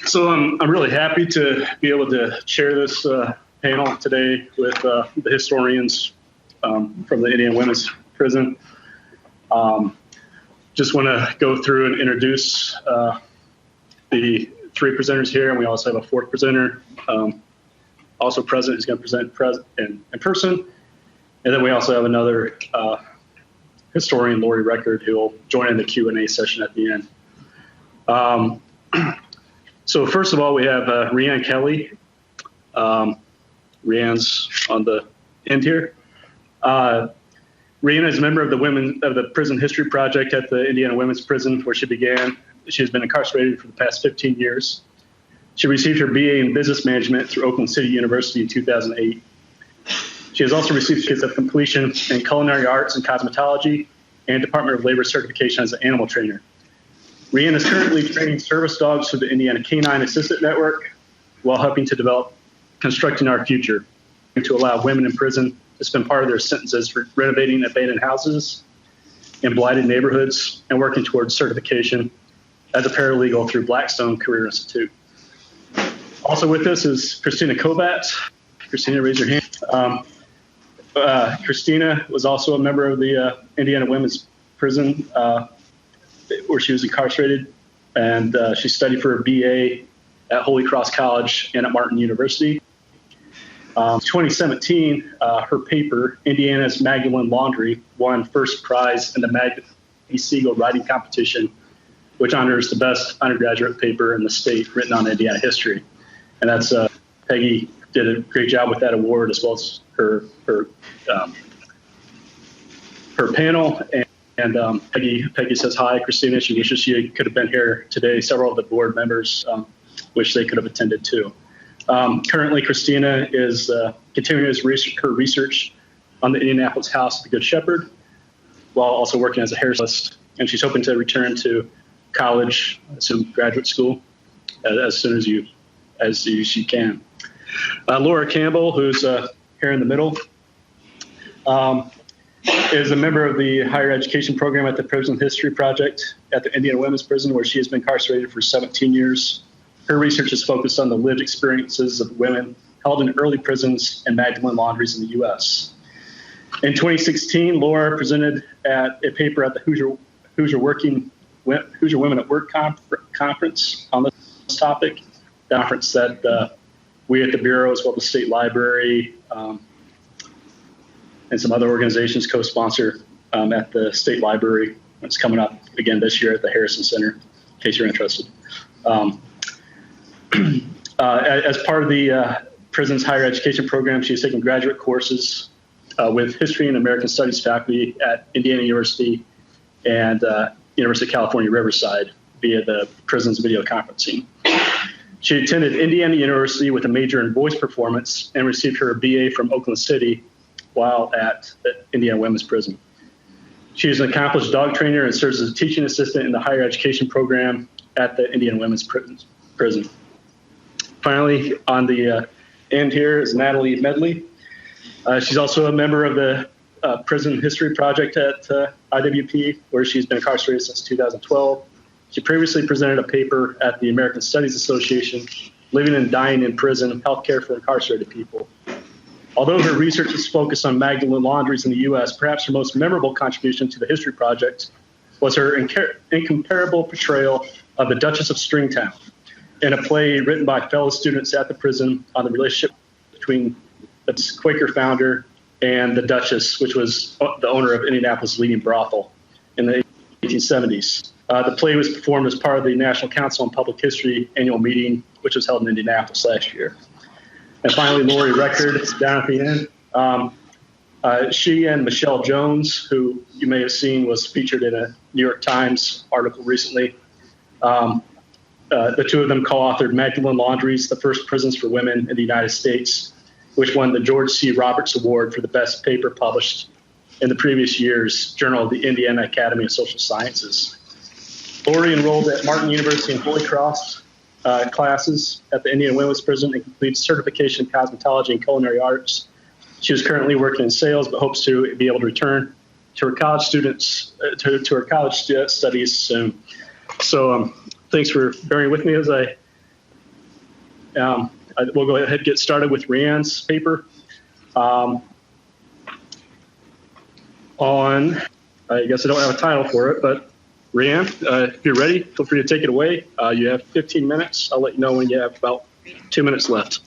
So I'm really happy to be able to share this panel today with the historians from the Indiana Women's Prison. Just want to go through and introduce the three presenters here, and we also have a fourth presenter also present who's going to present in person. And then we also have another historian, Lori Record, who will join in the Q&A session at the end. So first of all, we have Rheann Kelly. Rheann's on the end here. Rheann is a member of the Prison History Project at the Indiana Women's Prison, where she began. She has been incarcerated for the past 15 years. She received her BA in Business Management through Oakland City University in 2008. She has also received certificates of completion in Culinary Arts and Cosmetology and Department of Labor certification as an animal trainer. Rheann is currently training service dogs through the Indiana Canine Assistant Network while helping to develop Constructing Our Future to allow women in prison to spend part of their sentences for renovating abandoned houses in blighted neighborhoods and working towards certification as a paralegal through Blackstone Career Institute. Also with us is Christina Kovats. Christina, raise your hand. Christina was also a member of the Indiana Women's Prison where she was incarcerated, and she studied for a BA at Holy Cross College and at Martin University. 2017, her paper, Indiana's Magdalene Laundry, won first prize in the Maggie Siegel writing competition, which honors the best undergraduate paper in the state written on Indiana history. And that's Peggy did a great job with that award, as well as her panel. And Peggy says hi, Christina. She wishes she could have been here today. Several of the board members wish they could have attended too. Currently, Christina is continuing her research on the Indianapolis House of the Good Shepherd, while also working as a hairstylist. And she's hoping to return to college, assume graduate school, as soon as she can. Lara Campbell, who's here in the middle, is a member of the higher education program at the Prison History Project at the Indiana Women's Prison, where she has been incarcerated for 17 years. Her research is focused on the lived experiences of women held in early prisons and Magdalene laundries in the U.S. In 2016, Lara presented at a paper at the Hoosier Women at Work conference on this topic, the conference that we at the Bureau, as well as the State Library, and some other organizations co-sponsor at the State Library. It's coming up again this year at the Harrison Center, in case you're interested. As part of the prison's higher education program, she's taken graduate courses with history and American studies faculty at Indiana University and University of California, Riverside via the prison's video conferencing. She attended Indiana University with a major in voice performance and received her BA from Oakland City while at the Indiana Women's Prison. She is an accomplished dog trainer and serves as a teaching assistant in the higher education program at the Indiana Women's Prison. Finally, on the end here is Natalie Medley. She's also a member of the Prison History Project at IWP, where she's been incarcerated since 2012. She previously presented a paper at the American Studies Association, Living and Dying in Prison, Healthcare for Incarcerated People. Although her research is focused on Magdalene laundries in the U.S., perhaps her most memorable contribution to the History Project was her incomparable portrayal of the Duchess of Stringtown in a play written by fellow students at the prison on the relationship between the Quaker founder and the Duchess, which was the owner of Indianapolis' leading brothel in the 1870s. The play was performed as part of the National Council on Public History annual meeting, which was held in Indianapolis last year. And finally, Lori Record down at the end. She and Michelle Jones, who you may have seen was featured in a New York Times article recently, the two of them co-authored Magdalene Laundries, the First Prisons for Women in the United States, which won the George C. Roberts Award for the best paper published in the previous year's Journal of the Indiana Academy of Social Sciences. Lori enrolled at Martin University in Holy Cross classes at the Indiana Women's Prison and completed certification in cosmetology and culinary arts. She is currently working in sales, but hopes to be able to return to her college studies soon. So thanks for bearing with me as I We'll go ahead and get started with Rheann's paper on, I guess I don't have a title for it, but Rheann, if you're ready, feel free to take it away. You have 15 minutes. I'll let you know when you have about 2 minutes left.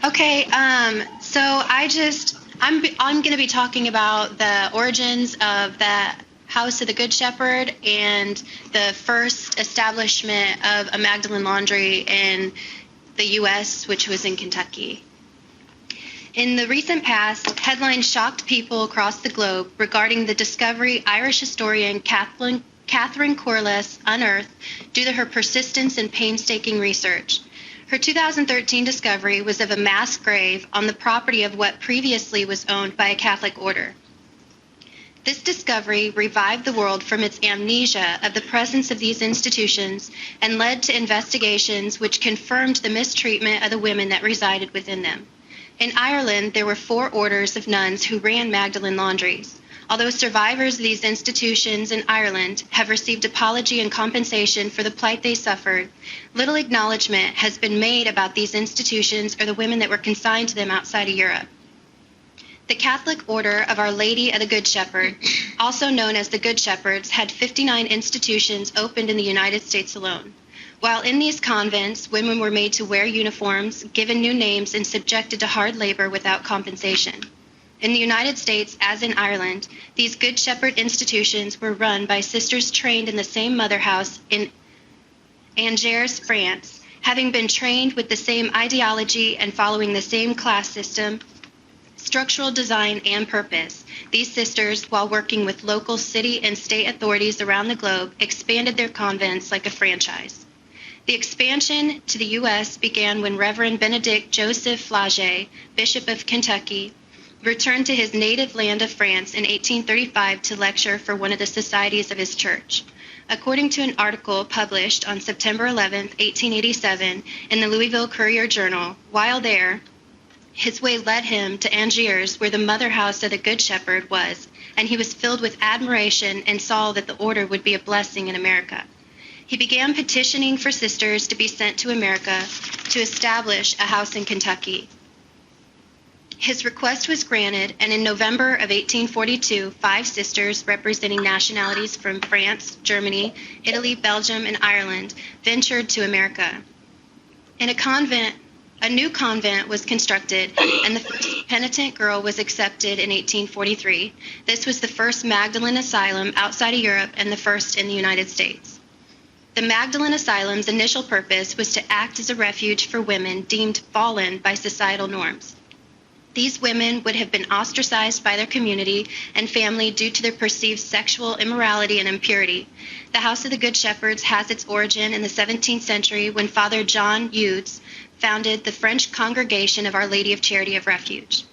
Okay, so I'm going to be talking about the origins of the House of the Good Shepherd and the first establishment of a Magdalene laundry in the U.S., which was in Kentucky. In the recent past, headlines shocked people across the globe regarding the discovery Irish historian Catherine Corless unearthed due to her persistence and painstaking research. Her 2013 discovery was of a mass grave on the property of what previously was owned by a Catholic order. This discovery revived the world from its amnesia of the presence of these institutions and led to investigations which confirmed the mistreatment of the women that resided within them. In Ireland, there were 4 orders of nuns who ran Magdalene laundries. Although survivors of these institutions in Ireland have received apology and compensation for the plight they suffered, little acknowledgement has been made about these institutions or the women that were consigned to them outside of Europe. The Catholic Order of Our Lady of the Good Shepherd, also known as the Good Shepherds, had 59 institutions opened in the United States alone. While in these convents, women were made to wear uniforms, given new names, and subjected to hard labor without compensation. In the United States, as in Ireland, these Good Shepherd institutions were run by sisters trained in the same mother house in Angers, France, having been trained with the same ideology and following the same class system, structural design, and purpose. These sisters, while working with local city and state authorities around the globe, expanded their convents like a franchise. The expansion to the U.S. began when Reverend Benedict Joseph Flagey, Bishop of Kentucky, returned to his native land of France in 1835 to lecture for one of the societies of his church. According to an article published on September 11, 1887, in the Louisville Courier-Journal, while there, his way led him to Angers, where the mother house of the Good Shepherd was, and he was filled with admiration and saw that the order would be a blessing in America. He began petitioning for sisters to be sent to America to establish a house in Kentucky. His request was granted, and in November of 1842, 5 sisters representing nationalities from France, Germany, Italy, Belgium, and Ireland ventured to America. In a new convent was constructed, and the first penitent girl was accepted in 1843. This was the first Magdalene asylum outside of Europe and the first in the United States. The Magdalene Asylum's initial purpose was to act as a refuge for women deemed fallen by societal norms. These women would have been ostracized by their community and family due to their perceived sexual immorality and impurity. The House of the Good Shepherds has its origin in the 17th century when Father John Eudes founded the French Congregation of Our Lady of Charity of Refuge.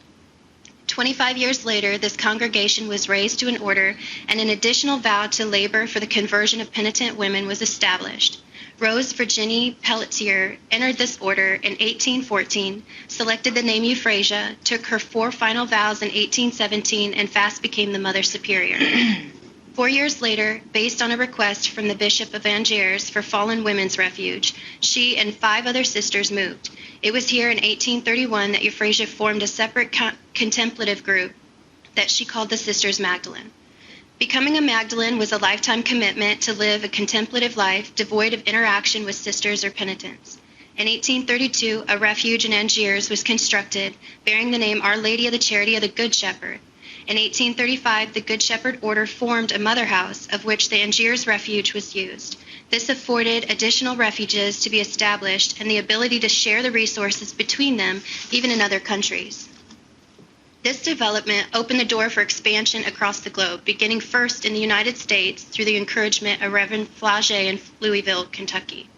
25 years later, this congregation was raised to an order, and an additional vow to labor for the conversion of penitent women was established. Rose Virginie Pelletier entered this order in 1814, selected the name Euphrasia, took her 4 final vows in 1817, and fast became the Mother Superior. 4 years later, based on a request from the Bishop of Angers for fallen women's refuge, she and 5 other sisters moved. It was here in 1831 that Euphrasia formed a separate contemplative group that she called the Sisters Magdalene. Becoming a Magdalene was a lifetime commitment to live a contemplative life devoid of interaction with sisters or penitents. In 1832, a refuge in Angers was constructed, bearing the name Our Lady of the Charity of the Good Shepherd. In 1835, the Good Shepherd Order formed a mother house, of which the Angers Refuge was used. This afforded additional refuges to be established and the ability to share the resources between them, even in other countries. This development opened the door for expansion across the globe, beginning first in the United States through the encouragement of Reverend Flagey in Louisville, Kentucky.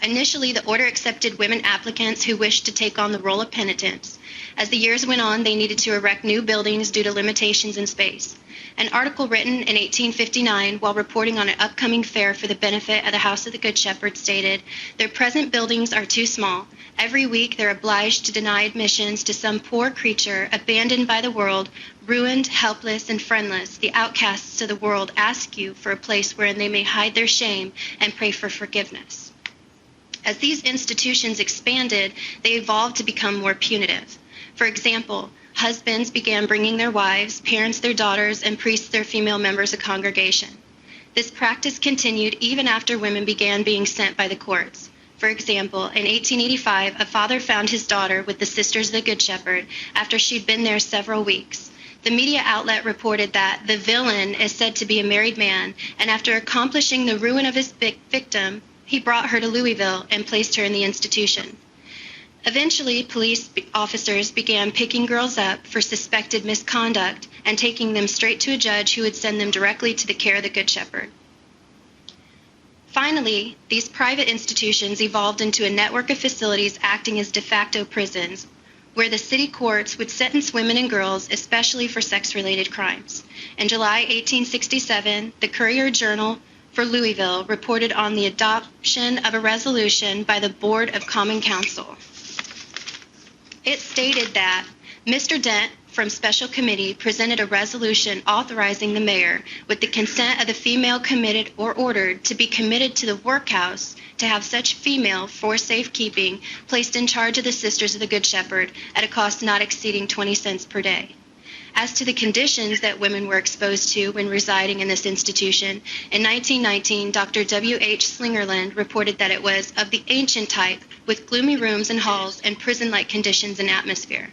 Initially, the order accepted women applicants who wished to take on the role of penitents. As the years went on, they needed to erect new buildings due to limitations in space. An article written in 1859 while reporting on an upcoming fair for the benefit of the House of the Good Shepherd stated, "Their present buildings are too small. Every week they're obliged to deny admissions to some poor creature abandoned by the world, ruined, helpless, and friendless. The outcasts of the world ask you for a place wherein they may hide their shame and pray for forgiveness." As these institutions expanded, they evolved to become more punitive. For example, husbands began bringing their wives, parents their daughters, and priests their female members of congregation. This practice continued even after women began being sent by the courts. For example, in 1885, a father found his daughter with the Sisters of the Good Shepherd after she'd been there several weeks. The media outlet reported that the villain is said to be a married man, and after accomplishing the ruin of his victim, he brought her to Louisville and placed her in the institution. Eventually, police officers began picking girls up for suspected misconduct and taking them straight to a judge who would send them directly to the care of the Good Shepherd. Finally, these private institutions evolved into a network of facilities acting as de facto prisons, where the city courts would sentence women and girls, especially for sex-related crimes. In July 1867, the Courier-Journal for Louisville reported on the adoption of a resolution by the Board of Common Council. It stated that Mr. Dent, from Special Committee, presented a resolution authorizing the mayor, with the consent of the female committed or ordered to be committed to the workhouse, to have such female for safekeeping placed in charge of the Sisters of the Good Shepherd at a cost not exceeding 20 cents per day. As to the conditions that women were exposed to when residing in this institution, in 1919, Dr. W.H. Slingerland reported that it was of the ancient type, with gloomy rooms and halls and prison-like conditions and atmosphere.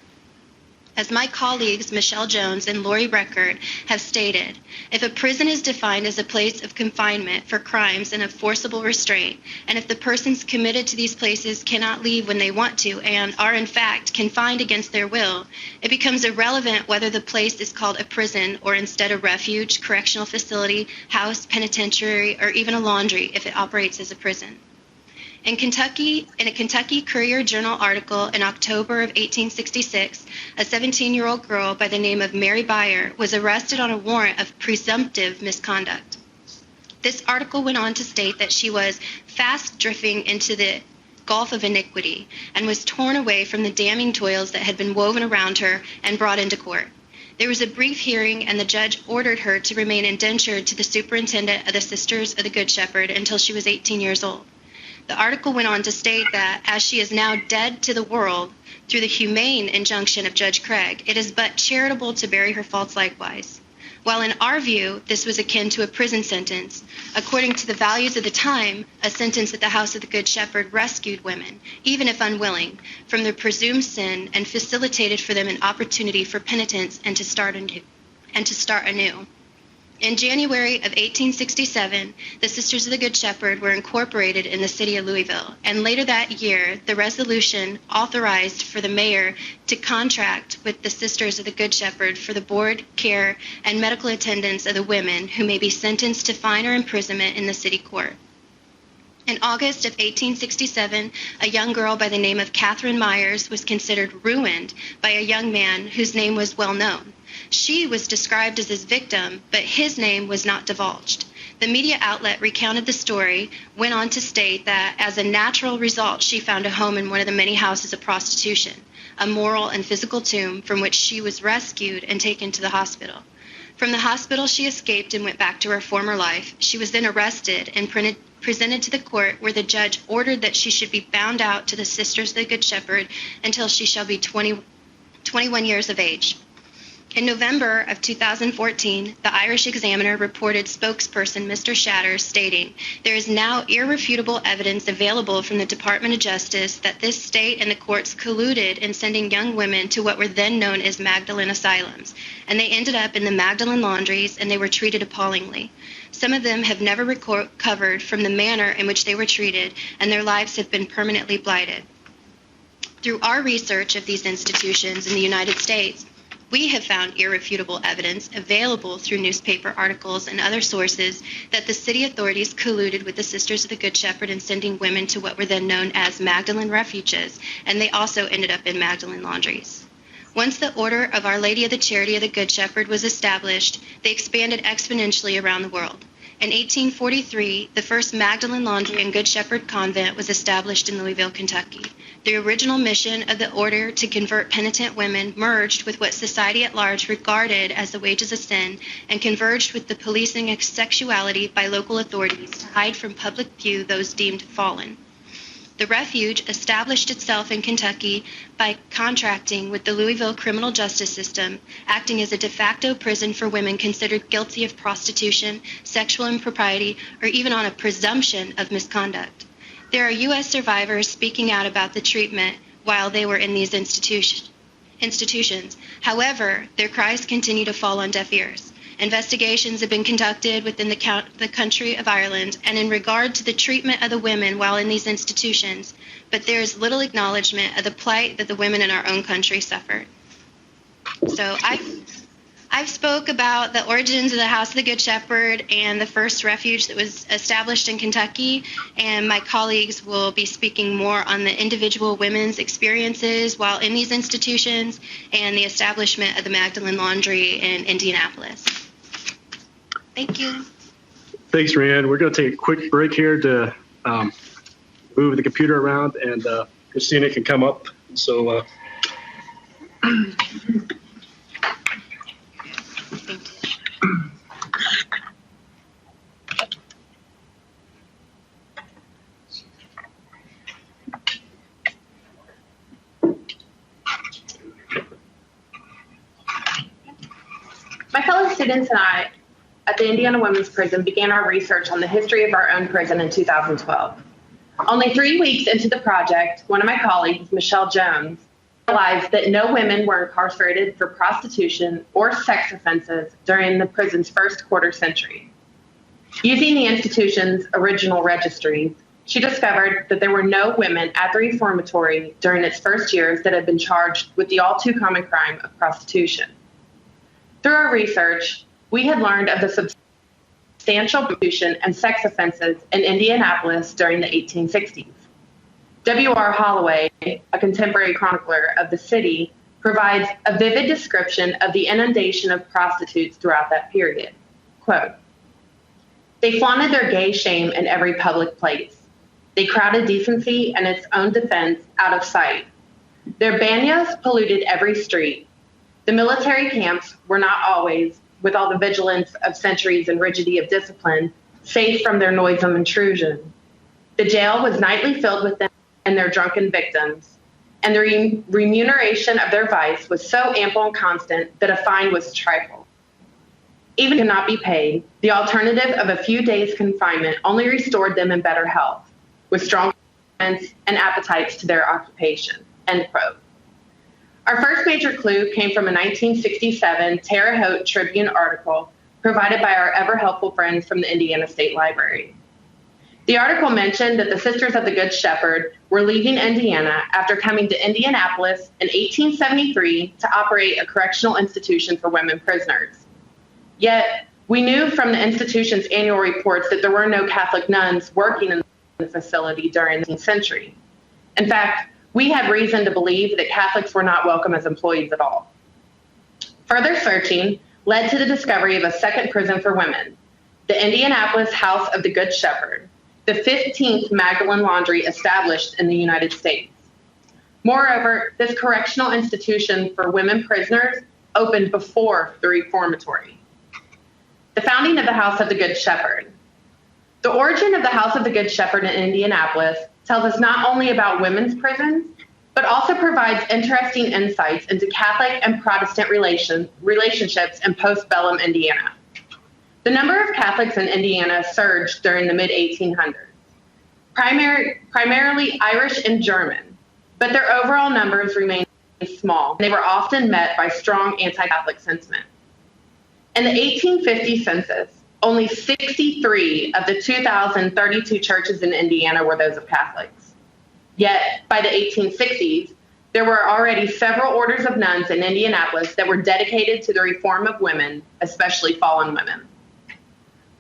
As my colleagues Michelle Jones and Lori Record have stated, if a prison is defined as a place of confinement for crimes and of forcible restraint, and if the persons committed to these places cannot leave when they want to and are in fact confined against their will, it becomes irrelevant whether the place is called a prison or instead a refuge, correctional facility, house, penitentiary, or even a laundry if it operates as a prison. In a Kentucky Courier-Journal article in October of 1866, a 17-year-old girl by the name of Mary Byer was arrested on a warrant of presumptive misconduct. This article went on to state that she was fast drifting into the gulf of iniquity and was torn away from the damning toils that had been woven around her and brought into court. There was a brief hearing, and the judge ordered her to remain indentured to the superintendent of the Sisters of the Good Shepherd until she was 18 years old. The article went on to state that, as she is now dead to the world, through the humane injunction of Judge Craig, it is but charitable to bury her faults likewise. While in our view, this was akin to a prison sentence, according to the values of the time, a sentence at the House of the Good Shepherd rescued women, even if unwilling, from their presumed sin and facilitated for them an opportunity for penitence and to start anew. In January of 1867, the Sisters of the Good Shepherd were incorporated in the city of Louisville, and later that year, the resolution authorized for the mayor to contract with the Sisters of the Good Shepherd for the board, care, and medical attendance of the women who may be sentenced to fine or imprisonment in the city court. In August of 1867, a young girl by the name of Catherine Myers was considered ruined by a young man whose name was well known. She was described as his victim, but his name was not divulged. The media outlet recounted the story, went on to state that as a natural result, she found a home in one of the many houses of prostitution, a moral and physical tomb from which she was rescued and taken to the hospital. From the hospital, she escaped and went back to her former life. She was then arrested and presented to the court, where the judge ordered that she should be bound out to the Sisters of the Good Shepherd until she shall be 21 years of age. In November of 2014, the Irish Examiner reported spokesperson Mr. Shatters stating, "There is now irrefutable evidence available from the Department of Justice that this state and the courts colluded in sending young women to what were then known as Magdalene asylums, and they ended up in the Magdalene laundries, and they were treated appallingly. Some of them have never recovered from the manner in which they were treated, and their lives have been permanently blighted." Through our research of these institutions in the United States, we have found irrefutable evidence available through newspaper articles and other sources that the city authorities colluded with the Sisters of the Good Shepherd in sending women to what were then known as Magdalene refuges, and they also ended up in Magdalene laundries. Once the Order of Our Lady of the Charity of the Good Shepherd was established, they expanded exponentially around the world. In 1843, the first Magdalene Laundry and Good Shepherd Convent was established in Louisville, Kentucky. The original mission of the order to convert penitent women merged with what society at large regarded as the wages of sin, and converged with the policing of sexuality by local authorities to hide from public view those deemed fallen. The refuge established itself in Kentucky by contracting with the Louisville criminal justice system, acting as a de facto prison for women considered guilty of prostitution, sexual impropriety, or even on a presumption of misconduct. There are U.S. survivors speaking out about the treatment while they were in these institutions. However, their cries continue to fall on deaf ears. Investigations have been conducted within the country of Ireland and in regard to the treatment of the women while in these institutions, but there is little acknowledgement of the plight that the women in our own country suffer. So I've spoke about the origins of the House of the Good Shepherd and the first refuge that was established in Kentucky, and my colleagues will be speaking more on the individual women's experiences while in these institutions and the establishment of the Magdalene Laundry in Indianapolis. Thank you. Thanks, Rheann. We're going to take a quick break here to move the computer around, and Christina can come up. So. Thank you. My fellow students and I at the Indiana Women's Prison began our research on the history of our own prison in 2012. Only 3 weeks into the project, one of my colleagues, Michelle Jones, realized that no women were incarcerated for prostitution or sex offenses during the prison's first quarter century. Using the institution's original registry, she discovered that there were no women at the reformatory during its first years that had been charged with the all too common crime of prostitution. Through our research, we had learned of the substantial prostitution and sex offenses in Indianapolis during the 1860s. W.R. Holloway, a contemporary chronicler of the city, provides a vivid description of the inundation of prostitutes throughout that period. Quote, "They flaunted their gay shame in every public place. They crowded decency and its own defense out of sight. Their banyas polluted every street. The military camps were not always, with all the vigilance of centuries and rigidity of discipline, safe from their noisome intrusion. The jail was nightly filled with them and their drunken victims, and the remuneration of their vice was so ample and constant that a fine was trifle. Even if it could not be paid, the alternative of a few days' confinement only restored them in better health, with strong confidence and appetites to their occupation." End quote. Our first major clue came from a 1967 Terre Haute Tribune article provided by our ever helpful friends from the Indiana State Library. The article mentioned that the Sisters of the Good Shepherd were leaving Indiana after coming to Indianapolis in 1873 to operate a correctional institution for women prisoners. Yet, we knew from the institution's annual reports that there were no Catholic nuns working in the facility during the 19th century. In fact, we had reason to believe that Catholics were not welcome as employees at all. Further searching led to the discovery of a second prison for women, the Indianapolis House of the Good Shepherd, the 15th Magdalene Laundry established in the United States. Moreover, this correctional institution for women prisoners opened before the reformatory. The founding of the House of the Good Shepherd. The origin of the House of the Good Shepherd in Indianapolis tells us not only about women's prisons, but also provides interesting insights into Catholic and Protestant relationships in postbellum Indiana. The number of Catholics in Indiana surged during the mid-1800s, primarily Irish and German, but their overall numbers remained small, and they were often met by strong anti-Catholic sentiment. In the 1850 census, only 63 of the 2,032 churches in Indiana were those of Catholics. Yet, by the 1860s, there were already several orders of nuns in Indianapolis that were dedicated to the reform of women, especially fallen women.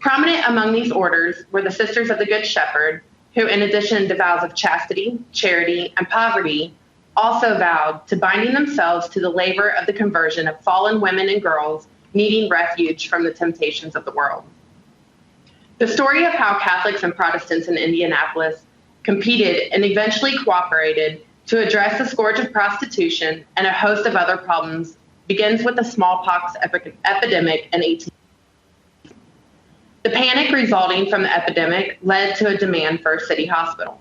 Prominent among these orders were the Sisters of the Good Shepherd, who, in addition to vows of chastity, charity, and poverty, also vowed to binding themselves to the labor of the conversion of fallen women and girls needing refuge from the temptations of the world. The story of how Catholics and Protestants in Indianapolis competed and eventually cooperated to address the scourge of prostitution and a host of other problems begins with the smallpox epidemic in 18. The panic resulting from the epidemic led to a demand for a city hospital.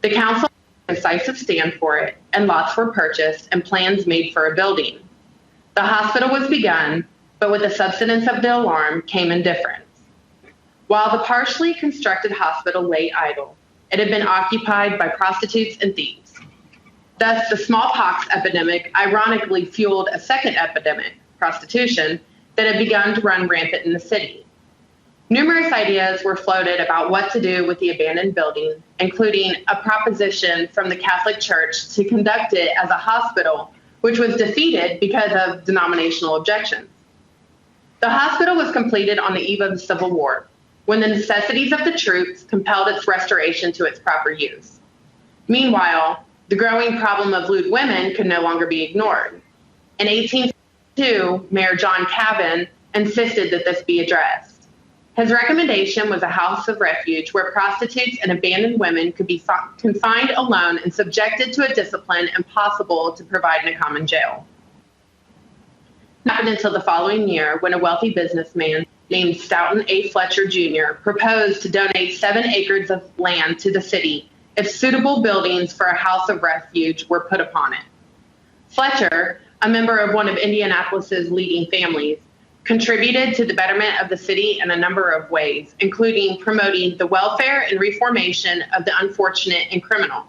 The council took a decisive stand for it, and lots were purchased and plans made for a building. The hospital was begun, but with the subsidence of the alarm came indifference. While the partially constructed hospital lay idle, it had been occupied by prostitutes and thieves. Thus, the smallpox epidemic ironically fueled a second epidemic, prostitution, that had begun to run rampant in the city. Numerous ideas were floated about what to do with the abandoned building, including a proposition from the Catholic Church to conduct it as a hospital, which was defeated because of denominational objections. The hospital was completed on the eve of the Civil War, when the necessities of the troops compelled its restoration to its proper use. Meanwhile, the growing problem of lewd women could no longer be ignored. In 1862, Mayor John Cabin insisted that this be addressed. His recommendation was a house of refuge where prostitutes and abandoned women could be confined alone and subjected to a discipline impossible to provide in a common jail. It happened until the following year when a wealthy businessman named Stoughton A. Fletcher Jr. proposed to donate 7 acres of land to the city if suitable buildings for a house of refuge were put upon it. Fletcher, a member of one of Indianapolis's leading families, contributed to the betterment of the city in a number of ways, including promoting the welfare and reformation of the unfortunate and criminal.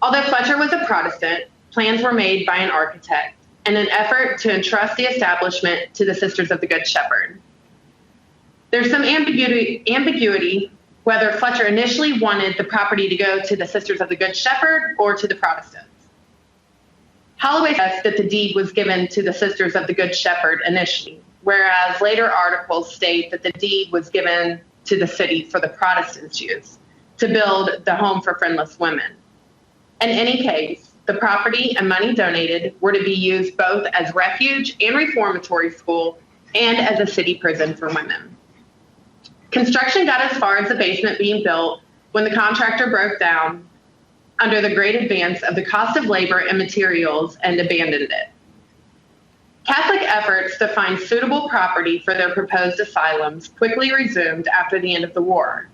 Although Fletcher was a Protestant, plans were made by an architect in an effort to entrust the establishment to the Sisters of the Good Shepherd. There's some ambiguity whether Fletcher initially wanted the property to go to the Sisters of the Good Shepherd or to the Protestants. Holloway says that the deed was given to the Sisters of the Good Shepherd initially, whereas later articles state that the deed was given to the city for the Protestants' use, to build the home for friendless women. In any case, the property and money donated were to be used both as refuge and reformatory school and as a city prison for women. Construction got as far as the basement being built when the contractor broke down under the great advance of the cost of labor and materials and abandoned it. Catholic efforts to find suitable property for their proposed asylums quickly resumed after the end of the war.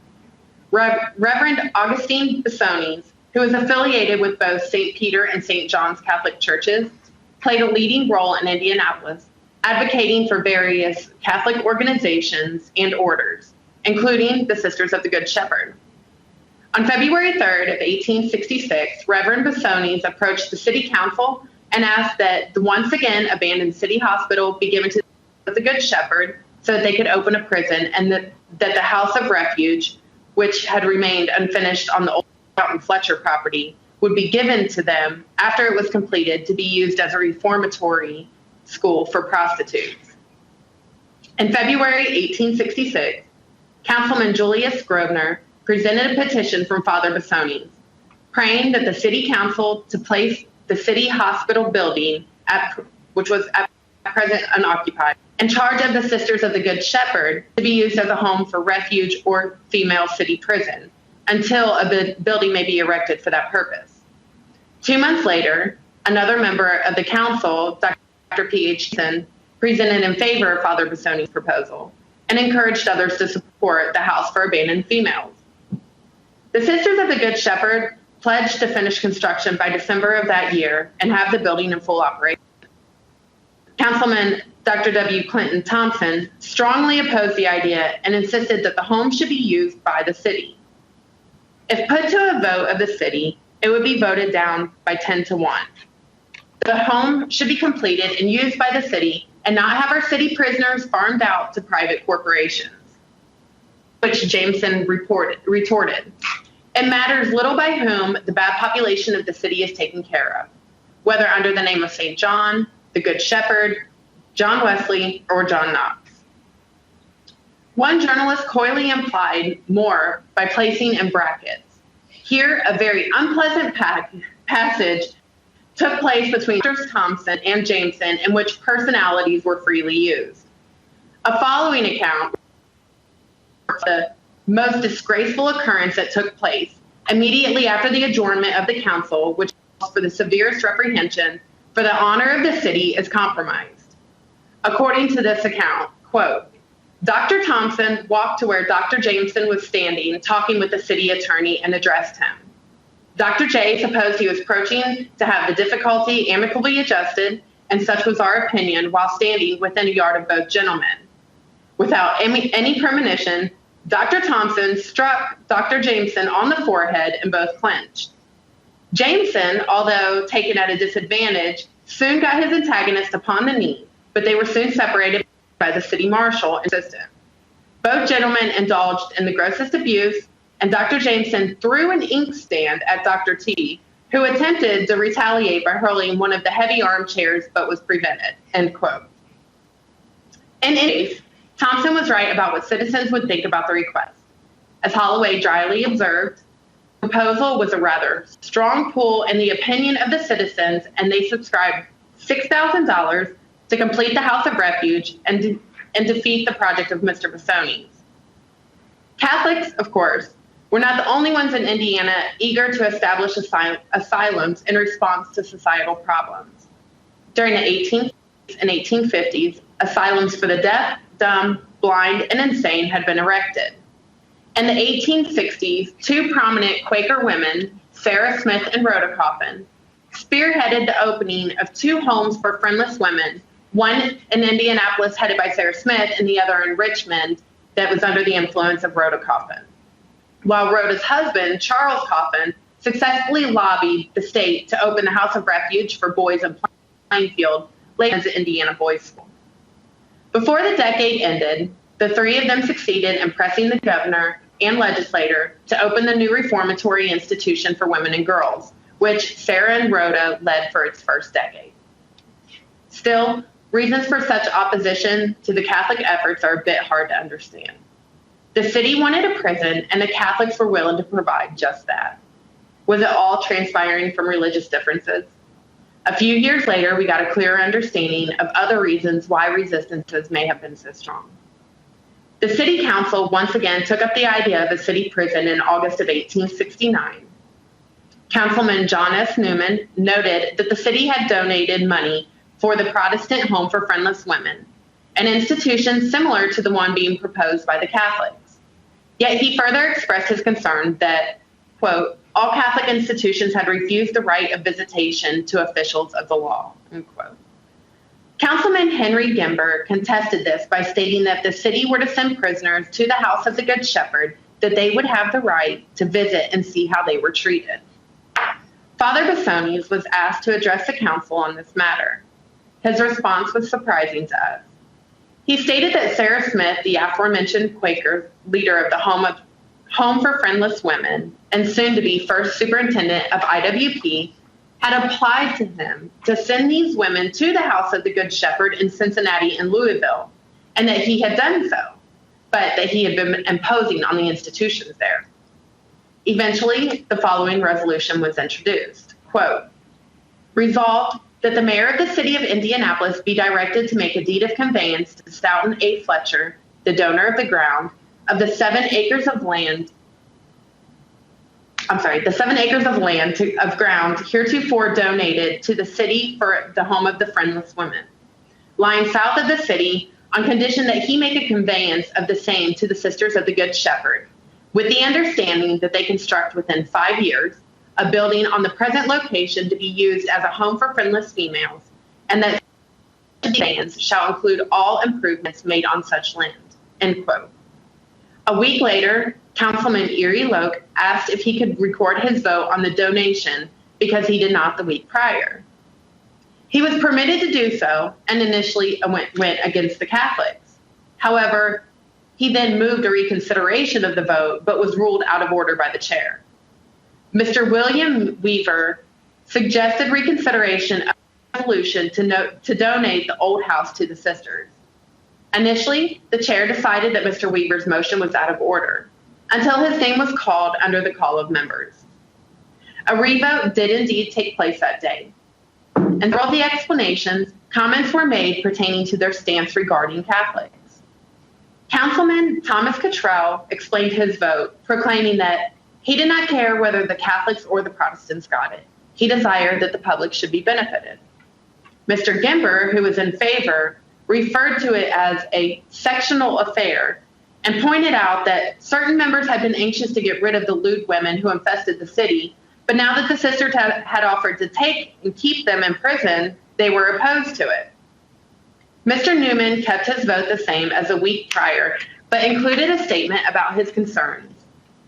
Reverend Augustine Bissones, who was affiliated with both St. Peter and St. John's Catholic churches, played a leading role in Indianapolis, advocating for various Catholic organizations and orders, including the Sisters of the Good Shepherd. On February 3rd of 1866, Reverend Bissones approached the city council and asked that the once again abandoned city hospital be given to the Good Shepherd so that they could open a prison, and that the house of refuge, which had remained unfinished on the old Stoughton Fletcher property, would be given to them after it was completed to be used as a reformatory school for prostitutes. In February 1866, Councilman Julius Grosvenor presented a petition from Father Bissones, praying that the city council to place the city hospital building, which was at present unoccupied, in charge of the Sisters of the Good Shepherd to be used as a home for refuge or female city prison until a building may be erected for that purpose. 2 months later, another member of the council, Dr. P.H. Jameson, presented in favor of Father Bissones' proposal and encouraged others to support the house for abandoned females. The Sisters of the Good Shepherd pledged to finish construction by December of that year and have the building in full operation. Councilman Dr. W. Clinton Thompson strongly opposed the idea and insisted that the home should be used by the city. If put to a vote of the city, it would be voted down by 10-1. The home should be completed and used by the city and not have our city prisoners farmed out to private corporations, which Jameson retorted. It matters little by whom the bad population of the city is taken care of, whether under the name of St. John, the Good Shepherd, John Wesley, or John Knox. One journalist coyly implied more by placing in brackets, here a very unpleasant passage took place between Drs. Thompson and Jameson in which personalities were freely used. A following account the most disgraceful occurrence that took place immediately after the adjournment of the council, which calls for the severest reprehension for the honor of the city is compromised. According to this account, quote, Dr. Thompson walked to where Dr. Jameson was standing talking with the city attorney and addressed him. Dr. J supposed he was approaching to have the difficulty amicably adjusted, and such was our opinion while standing within a yard of both gentlemen. Without any premonition, Dr. Thompson struck Dr. Jameson on the forehead and both clenched. Jameson, although taken at a disadvantage, soon got his antagonist upon the knee, but they were soon separated by the city marshal and assistant. Both gentlemen indulged in the grossest abuse, and Dr. Jameson threw an inkstand at Dr. T, who attempted to retaliate by hurling one of the heavy armchairs but was prevented, end quote. In any case, Thompson was right about what citizens would think about the request. As Holloway dryly observed, the proposal was a rather strong pull in the opinion of the citizens, and they subscribed $6,000 to complete the House of Refuge and defeat the project of Mr. Bissoni's. Catholics, of course, were not the only ones in Indiana eager to establish asylums in response to societal problems. During the 18th and 1850s, asylums for the deaf, dumb, blind, and insane had been erected. In the 1860s, two prominent Quaker women, Sarah Smith and Rhoda Coffin, spearheaded the opening of two homes for friendless women, one in Indianapolis headed by Sarah Smith and the other in Richmond that was under the influence of Rhoda Coffin. While Rhoda's husband, Charles Coffin, successfully lobbied the state to open the House of Refuge for boys in Plainfield, later as the Indiana Boys School. Before the decade ended, the three of them succeeded in pressing the governor and legislator to open the new reformatory institution for women and girls, which Sarah and Rhoda led for its first decade. Still, reasons for such opposition to the Catholic efforts are a bit hard to understand. The city wanted a prison, and the Catholics were willing to provide just that. Was it all transpiring from religious differences? A few years later, we got a clearer understanding of other reasons why resistances may have been so strong. The city council once again took up the idea of a city prison in August of 1869. Councilman John S. Newman noted that the city had donated money for the Protestant Home for Friendless Women, an institution similar to the one being proposed by the Catholics. Yet he further expressed his concern that, quote, all Catholic institutions had refused the right of visitation to officials of the law, unquote. Councilman Henry Gimber contested this by stating that if the city were to send prisoners to the House of the Good Shepherd, that they would have the right to visit and see how they were treated. Father Bissoni's was asked to address the council on this matter. His response was surprising to us. He stated that Sarah Smith, the aforementioned Quaker leader of the Home for Friendless Women and soon to be first superintendent of IWP, had applied to him to send these women to the House of the Good Shepherd in Cincinnati and Louisville, and that he had done so, but that he had been imposing on the institutions there. Eventually, the following resolution was introduced. Quote, resolved that the mayor of the city of Indianapolis be directed to make a deed of conveyance to Stoughton A. Fletcher, the donor of the ground, of the 7 acres of land, of ground heretofore donated to the city for the home of the friendless women, lying south of the city, on condition that he make a conveyance of the same to the Sisters of the Good Shepherd, with the understanding that they construct within 5 years a building on the present location to be used as a home for friendless females, and that the conveyance shall include all improvements made on such land, end quote. A week later, Councilman Erie Loke asked if he could record his vote on the donation because he did not the week prior. He was permitted to do so and initially went against the Catholics. However, he then moved a reconsideration of the vote but was ruled out of order by the chair. Mr. William Weaver suggested reconsideration of the resolution to donate the old house to the sisters. Initially, the chair decided that Mr. Weaver's motion was out of order until his name was called under the call of members. A revote did indeed take place that day. And through all the explanations, comments were made pertaining to their stance regarding Catholics. Councilman Thomas Cottrell explained his vote, proclaiming that he did not care whether the Catholics or the Protestants got it. He desired that the public should be benefited. Mr. Gimber, who was in favor, referred to it as a sectional affair and pointed out that certain members had been anxious to get rid of the lewd women who infested the city, But now that the sisters had offered to take and keep them in prison, they were opposed to it. Mr. Newman kept his vote the same as a week prior, but included a statement about his concerns,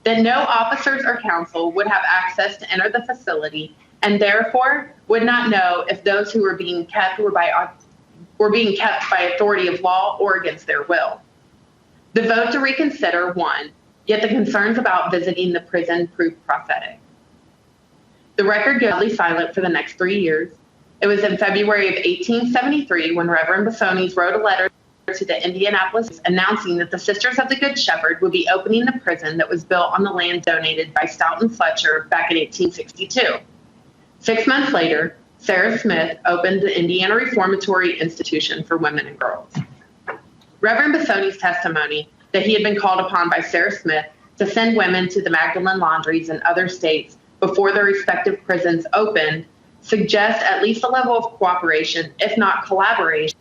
that no officers or counsel would have access to enter the facility and therefore would not know if those who were being kept were being kept by authority of law or against their will. The vote to reconsider won, yet the concerns about visiting the prison proved prophetic. The record goes silent for the next 3 years. It was in February of 1873 when Reverend Besones wrote a letter to the Indianapolis announcing that the Sisters of the Good Shepherd would be opening the prison that was built on the land donated by Stoughton Fletcher back in 1862. 6 months later, Sarah Smith opened the Indiana Reformatory Institution for Women and Girls. Reverend Besones' testimony that he had been called upon by Sarah Smith to send women to the Magdalen laundries in other states before their respective prisons opened suggests at least a level of cooperation, if not collaboration,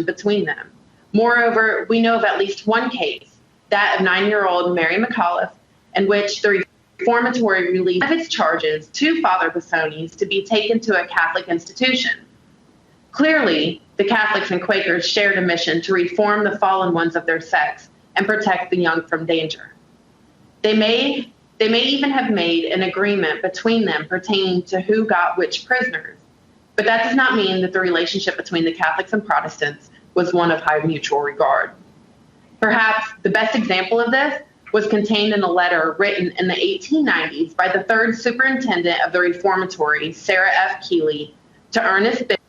between them. Moreover, we know of at least one case, that of 9-year-old Mary McAuliffe, in which the reformatory released its charges to Father Besones to be taken to a Catholic institution. Clearly, the Catholics and Quakers shared a mission to reform the fallen ones of their sex and protect the young from danger. They may even have made an agreement between them pertaining to who got which prisoners, but that does not mean that the relationship between the Catholics and Protestants was one of high mutual regard. Perhaps the best example of this was contained in a letter written in the 1890s by the third superintendent of the reformatory, Sarah F. Keeley, to Ernest Bishop,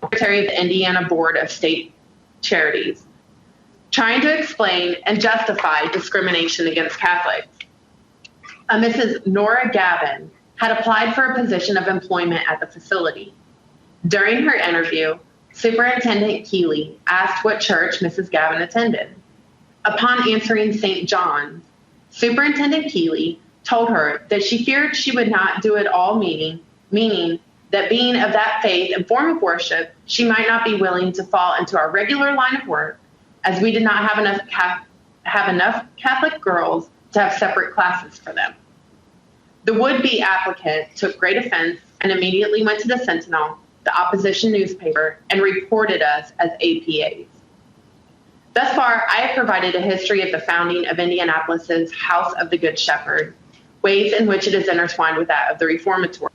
Secretary of the Indiana Board of State Charities, trying to explain and justify discrimination against Catholics. A Mrs. Nora Gavin had applied for a position of employment at the facility. During her interview, Superintendent Keeley asked what church Mrs. Gavin attended. Upon answering St. John's, Superintendent Keeley told her that she feared she would not do it all, meaning that being of that faith and form of worship, she might not be willing to fall into our regular line of work, as we did not have enough Catholic girls to have separate classes for them. The would-be applicant took great offense and immediately went to the Sentinel, the opposition newspaper, and reported us as APAs. Thus far, I have provided a history of the founding of Indianapolis's House of the Good Shepherd, ways in which it is intertwined with that of the Reformatory,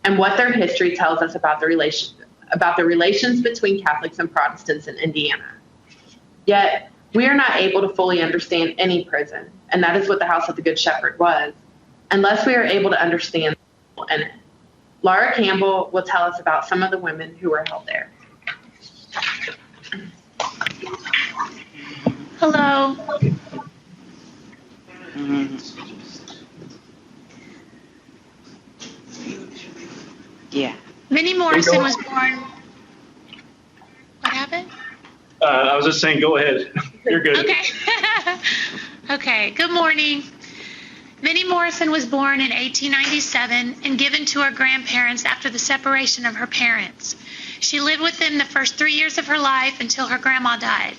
and what their history tells us about the relations between Catholics and Protestants in Indiana. Yet, we are not able to fully understand any prison, and that is what the House of the Good Shepherd was, unless we are able to understand in it. Lara Campbell will tell us about some of the women who were held there. Hello. Yeah. Minnie Morrison was born. What happened? I was just saying, go ahead. You're good. Okay. Okay. Good morning. Minnie Morrison was born in 1897 and given to her grandparents after the separation of her parents. She lived with them the first 3 years of her life until her grandma died.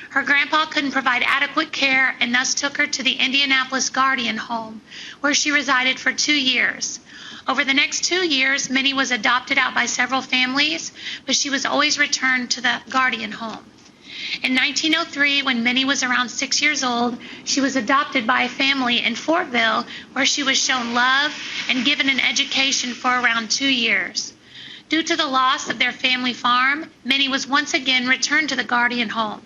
Her grandpa couldn't provide adequate care and thus took her to the Indianapolis Guardian Home, where she resided for 2 years. Over the next 2 years, Minnie was adopted out by several families, but she was always returned to the Guardian Home. In 1903, when Minnie was around 6 years old, she was adopted by a family in Fortville, where she was shown love and given an education for around 2 years. Due to the loss of their family farm, Minnie was once again returned to the Guardian Home.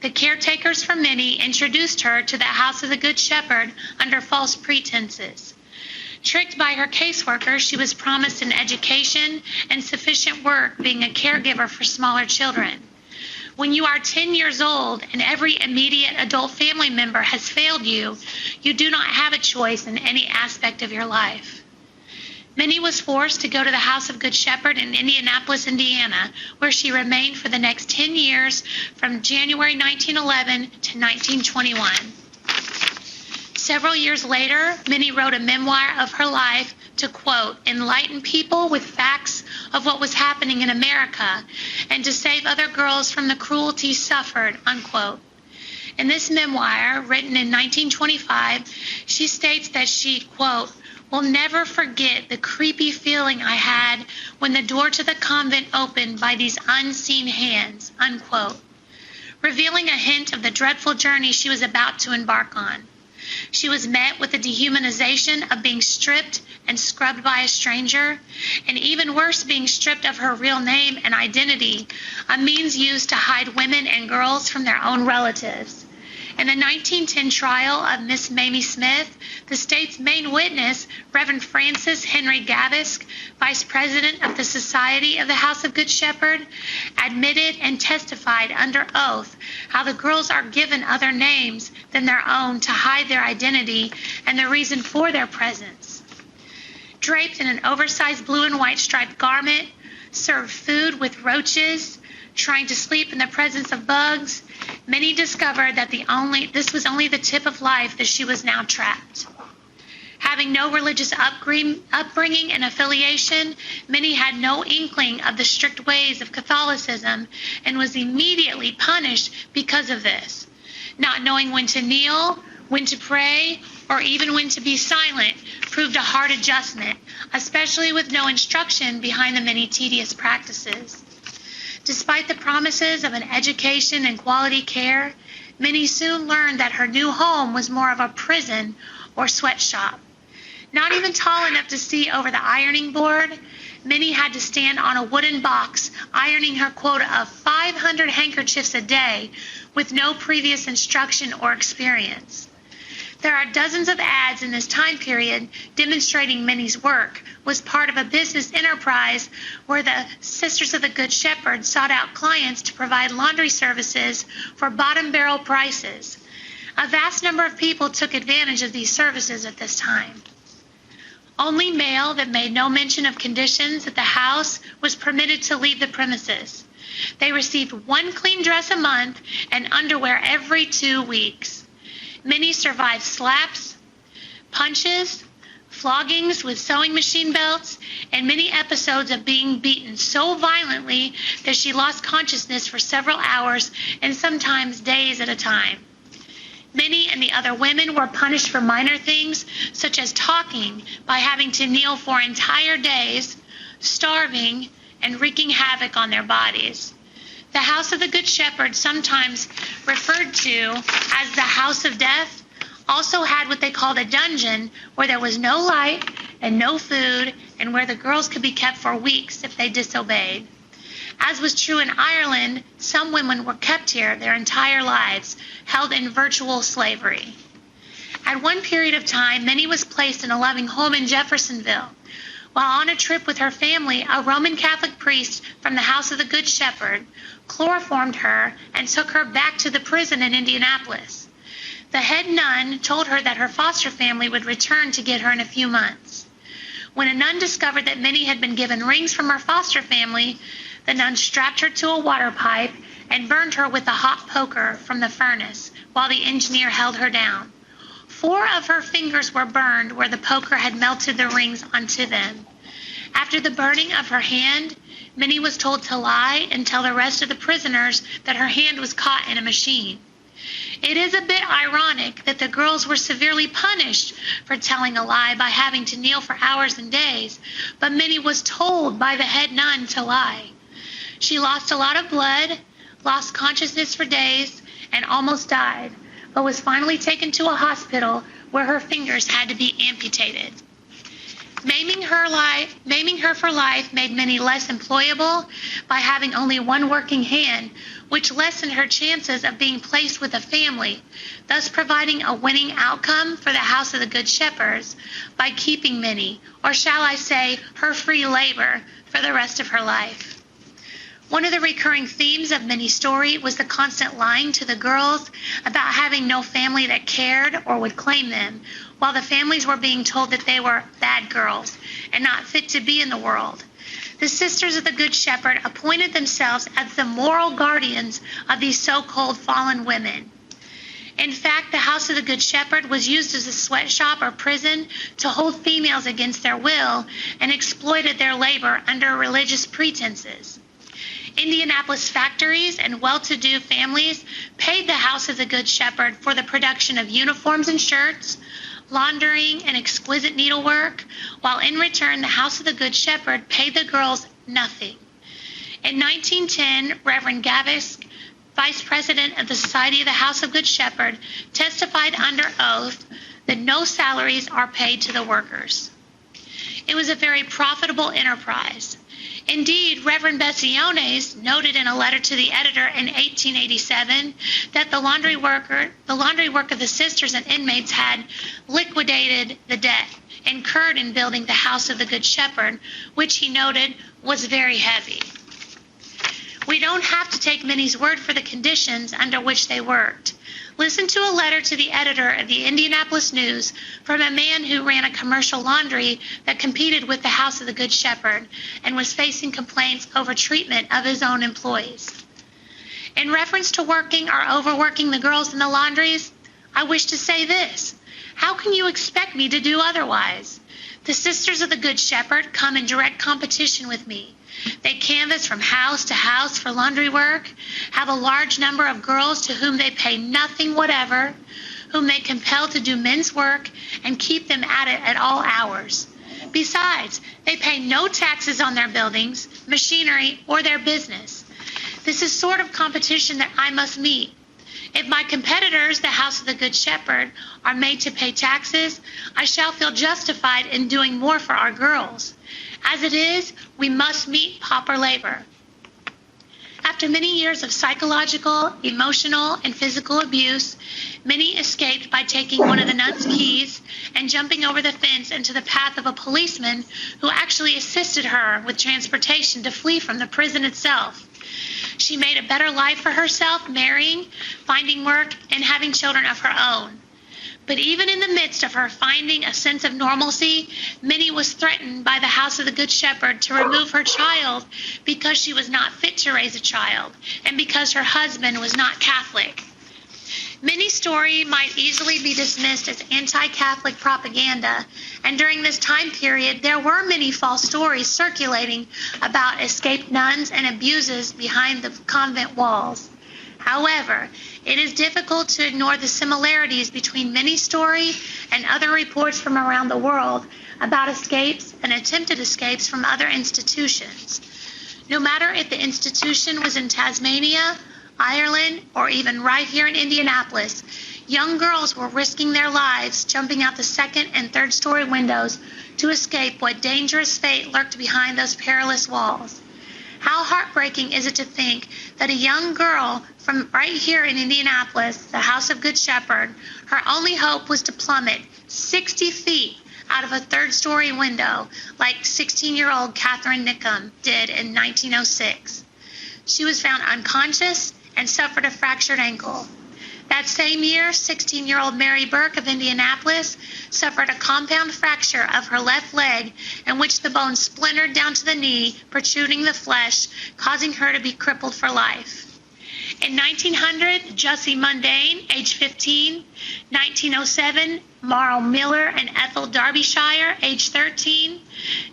The caretakers for Minnie introduced her to the House of the Good Shepherd under false pretenses. Tricked by her caseworker, she was promised an education and sufficient work being a caregiver for smaller children. When you are 10 years old and every immediate adult family member has failed you, you do not have a choice in any aspect of your life. Minnie was forced to go to the House of Good Shepherd in Indianapolis, Indiana, where she remained for the next 10 years from January 1911 to 1921. Several years later, Minnie wrote a memoir of her life to, quote, enlighten people with facts of what was happening in America and to save other girls from the cruelty suffered, unquote. In this memoir, written in 1925, she states that she, quote, will never forget the creepy feeling I had when the door to the convent opened by these unseen hands," unquote, revealing a hint of the dreadful journey she was about to embark on. She was met with the dehumanization of being stripped and scrubbed by a stranger, and even worse, being stripped of her real name and identity, a means used to hide women and girls from their own relatives. In the 1910 trial of Miss Mamie Smith, the state's main witness, Reverend Francis Henry Gavisk, Vice President of the Society of the House of Good Shepherd, admitted and testified under oath how the girls are given other names than their own to hide their identity and the reason for their presence. Draped in an oversized blue and white striped garment, served food with roaches, trying to sleep in the presence of bugs, many discovered that this was only the tip of life, that she was now trapped. Having no religious upbringing and affiliation, many had no inkling of the strict ways of Catholicism and was immediately punished because of this. Not knowing when to kneel, when to pray, or even when to be silent proved a hard adjustment, especially with no instruction behind the many tedious practices. Despite the promises of an education and quality care, many soon learned that her new home was more of a prison or sweatshop. Not even tall enough to see over the ironing board, many had to stand on a wooden box ironing her quota of 500 handkerchiefs a day with no previous instruction or experience. There are dozens of ads in this time period demonstrating Minnie's work was part of a business enterprise where the Sisters of the Good Shepherd sought out clients to provide laundry services for bottom barrel prices. A vast number of people took advantage of these services at this time. Only mail that made no mention of conditions at the house was permitted to leave the premises. They received one clean dress a month and underwear every 2 weeks. Many survived slaps, punches, floggings with sewing machine belts, and many episodes of being beaten so violently that she lost consciousness for several hours and sometimes days at a time. Many and the other women were punished for minor things, such as talking, by having to kneel for entire days, starving, and wreaking havoc on their bodies. The House of the Good Shepherd, sometimes referred to as the House of Death, also had what they called a dungeon, where there was no light and no food, and where the girls could be kept for weeks if they disobeyed. As was true in Ireland, some women were kept here their entire lives, held in virtual slavery. At one period of time, Minnie was placed in a loving home in Jeffersonville. While on a trip with her family, a Roman Catholic priest from the House of the Good Shepherd chloroformed her and took her back to the prison in Indianapolis. The head nun told her that her foster family would return to get her in a few months. When a nun discovered that Minnie had been given rings from her foster family, the nun strapped her to a water pipe and burned her with a hot poker from the furnace while the engineer held her down. 4 of her fingers were burned where the poker had melted the rings onto them. After the burning of her hand, Minnie was told to lie and tell the rest of the prisoners that her hand was caught in a machine. It is a bit ironic that the girls were severely punished for telling a lie by having to kneel for hours and days, but Minnie was told by the head nun to lie. She lost a lot of blood, lost consciousness for days, and almost died, but was finally taken to a hospital where her fingers had to be amputated. Maiming her for life made Minnie less employable by having only one working hand, which lessened her chances of being placed with a family, thus providing a winning outcome for the House of the Good Shepherds by keeping Minnie, or shall I say, her free labor, for the rest of her life. One of the recurring themes of Minnie's story was the constant lying to the girls about having no family that cared or would claim them, while the families were being told that they were bad girls and not fit to be in the world. The Sisters of the Good Shepherd appointed themselves as the moral guardians of these so-called fallen women. In fact, the House of the Good Shepherd was used as a sweatshop or prison to hold females against their will and exploited their labor under religious pretenses. Indianapolis factories and well-to-do families paid the House of the Good Shepherd for the production of uniforms and shirts, laundering, and exquisite needlework, while in return the House of the Good Shepherd paid the girls nothing. In 1910, Reverend Gavisk, Vice President of the Society of the House of Good Shepherd, testified under oath that no salaries are paid to the workers. It was a very profitable enterprise. Indeed, Reverend Bessiones noted in a letter to the editor in 1887 that the laundry work of the sisters and inmates had liquidated the debt incurred in building the House of the Good Shepherd, which he noted was very heavy. We don't have to take Minnie's word for the conditions under which they worked. Listen to a letter to the editor of the Indianapolis News from a man who ran a commercial laundry that competed with the House of the Good Shepherd and was facing complaints over treatment of his own employees. In reference to working or overworking the girls in the laundries, I wish to say this: how can you expect me to do otherwise? The Sisters of the Good Shepherd come in direct competition with me. They canvass from house to house for laundry work, have a large number of girls to whom they pay nothing whatever, whom they compel to do men's work and keep them at it at all hours. Besides, they pay no taxes on their buildings, machinery, or their business. This is sort of competition that I must meet. If my competitors, the House of the Good Shepherd, are made to pay taxes, I shall feel justified in doing more for our girls. As it is, we must meet pauper labor. After many years of psychological, emotional, and physical abuse, Minnie escaped by taking one of the nuns' keys and jumping over the fence into the path of a policeman who actually assisted her with transportation to flee from the prison itself. She made a better life for herself, marrying, finding work, and having children of her own. But even in the midst of her finding a sense of normalcy, Minnie was threatened by the House of the Good Shepherd to remove her child because she was not fit to raise a child and because her husband was not Catholic. Minnie's story might easily be dismissed as anti-Catholic propaganda, and during this time period, there were many false stories circulating about escaped nuns and abuses behind the convent walls. However, it is difficult to ignore the similarities between Minnie's story and other reports from around the world about escapes and attempted escapes from other institutions. No matter if the institution was in Tasmania, Ireland, or even right here in Indianapolis, young girls were risking their lives jumping out the second and third story windows to escape what dangerous fate lurked behind those perilous walls. How heartbreaking is it to think that a young girl from right here in Indianapolis, the House of Good Shepherd, her only hope was to plummet 60 feet out of a third-story window like 16-year-old Catherine Nickham did in 1906. She was found unconscious and suffered a fractured ankle. That same year, 16-year-old Mary Burke of Indianapolis suffered a compound fracture of her left leg in which the bone splintered down to the knee, protruding the flesh, causing her to be crippled for life. In 1900, Jussie Mundane, age 15, 1907, Marl Miller and Ethel Derbyshire, age 13,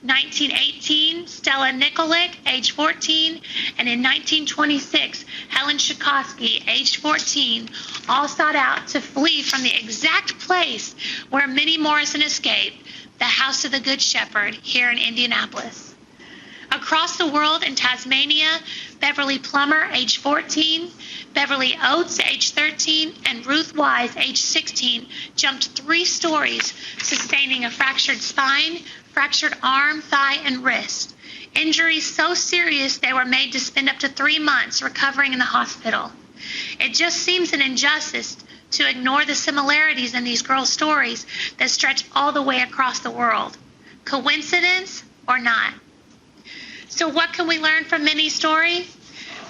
1918, Stella Nikolic, age 14, and in 1926, Helen Sikorsky, age 14, all sought out to flee from the exact place where Minnie Morrison escaped, the House of the Good Shepherd here in Indianapolis. Across the world in Tasmania, Beverly Plummer, age 14, Beverly Oates, age 13, and Ruth Wise, age 16, jumped 3 stories, sustaining a fractured spine, fractured arm, thigh, and wrist. Injuries so serious they were made to spend up to 3 months recovering in the hospital. It just seems an injustice to ignore the similarities in these girls' stories that stretch all the way across the world. Coincidence or not? So what can we learn from Minnie's story?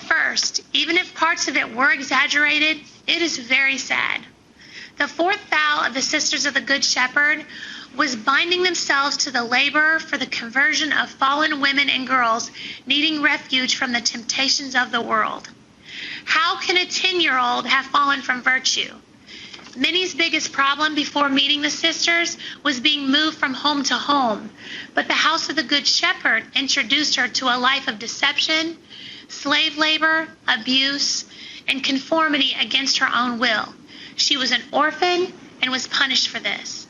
First, even if parts of it were exaggerated, it is very sad. The fourth vow of the Sisters of the Good Shepherd was binding themselves to the labor for the conversion of fallen women and girls needing refuge from the temptations of the world. How can a 10-year-old have fallen from virtue? Minnie's biggest problem before meeting the sisters was being moved from home to home, but the House of the Good Shepherd introduced her to a life of deception, slave labor, abuse, and conformity against her own will. She was an orphan and was punished for this.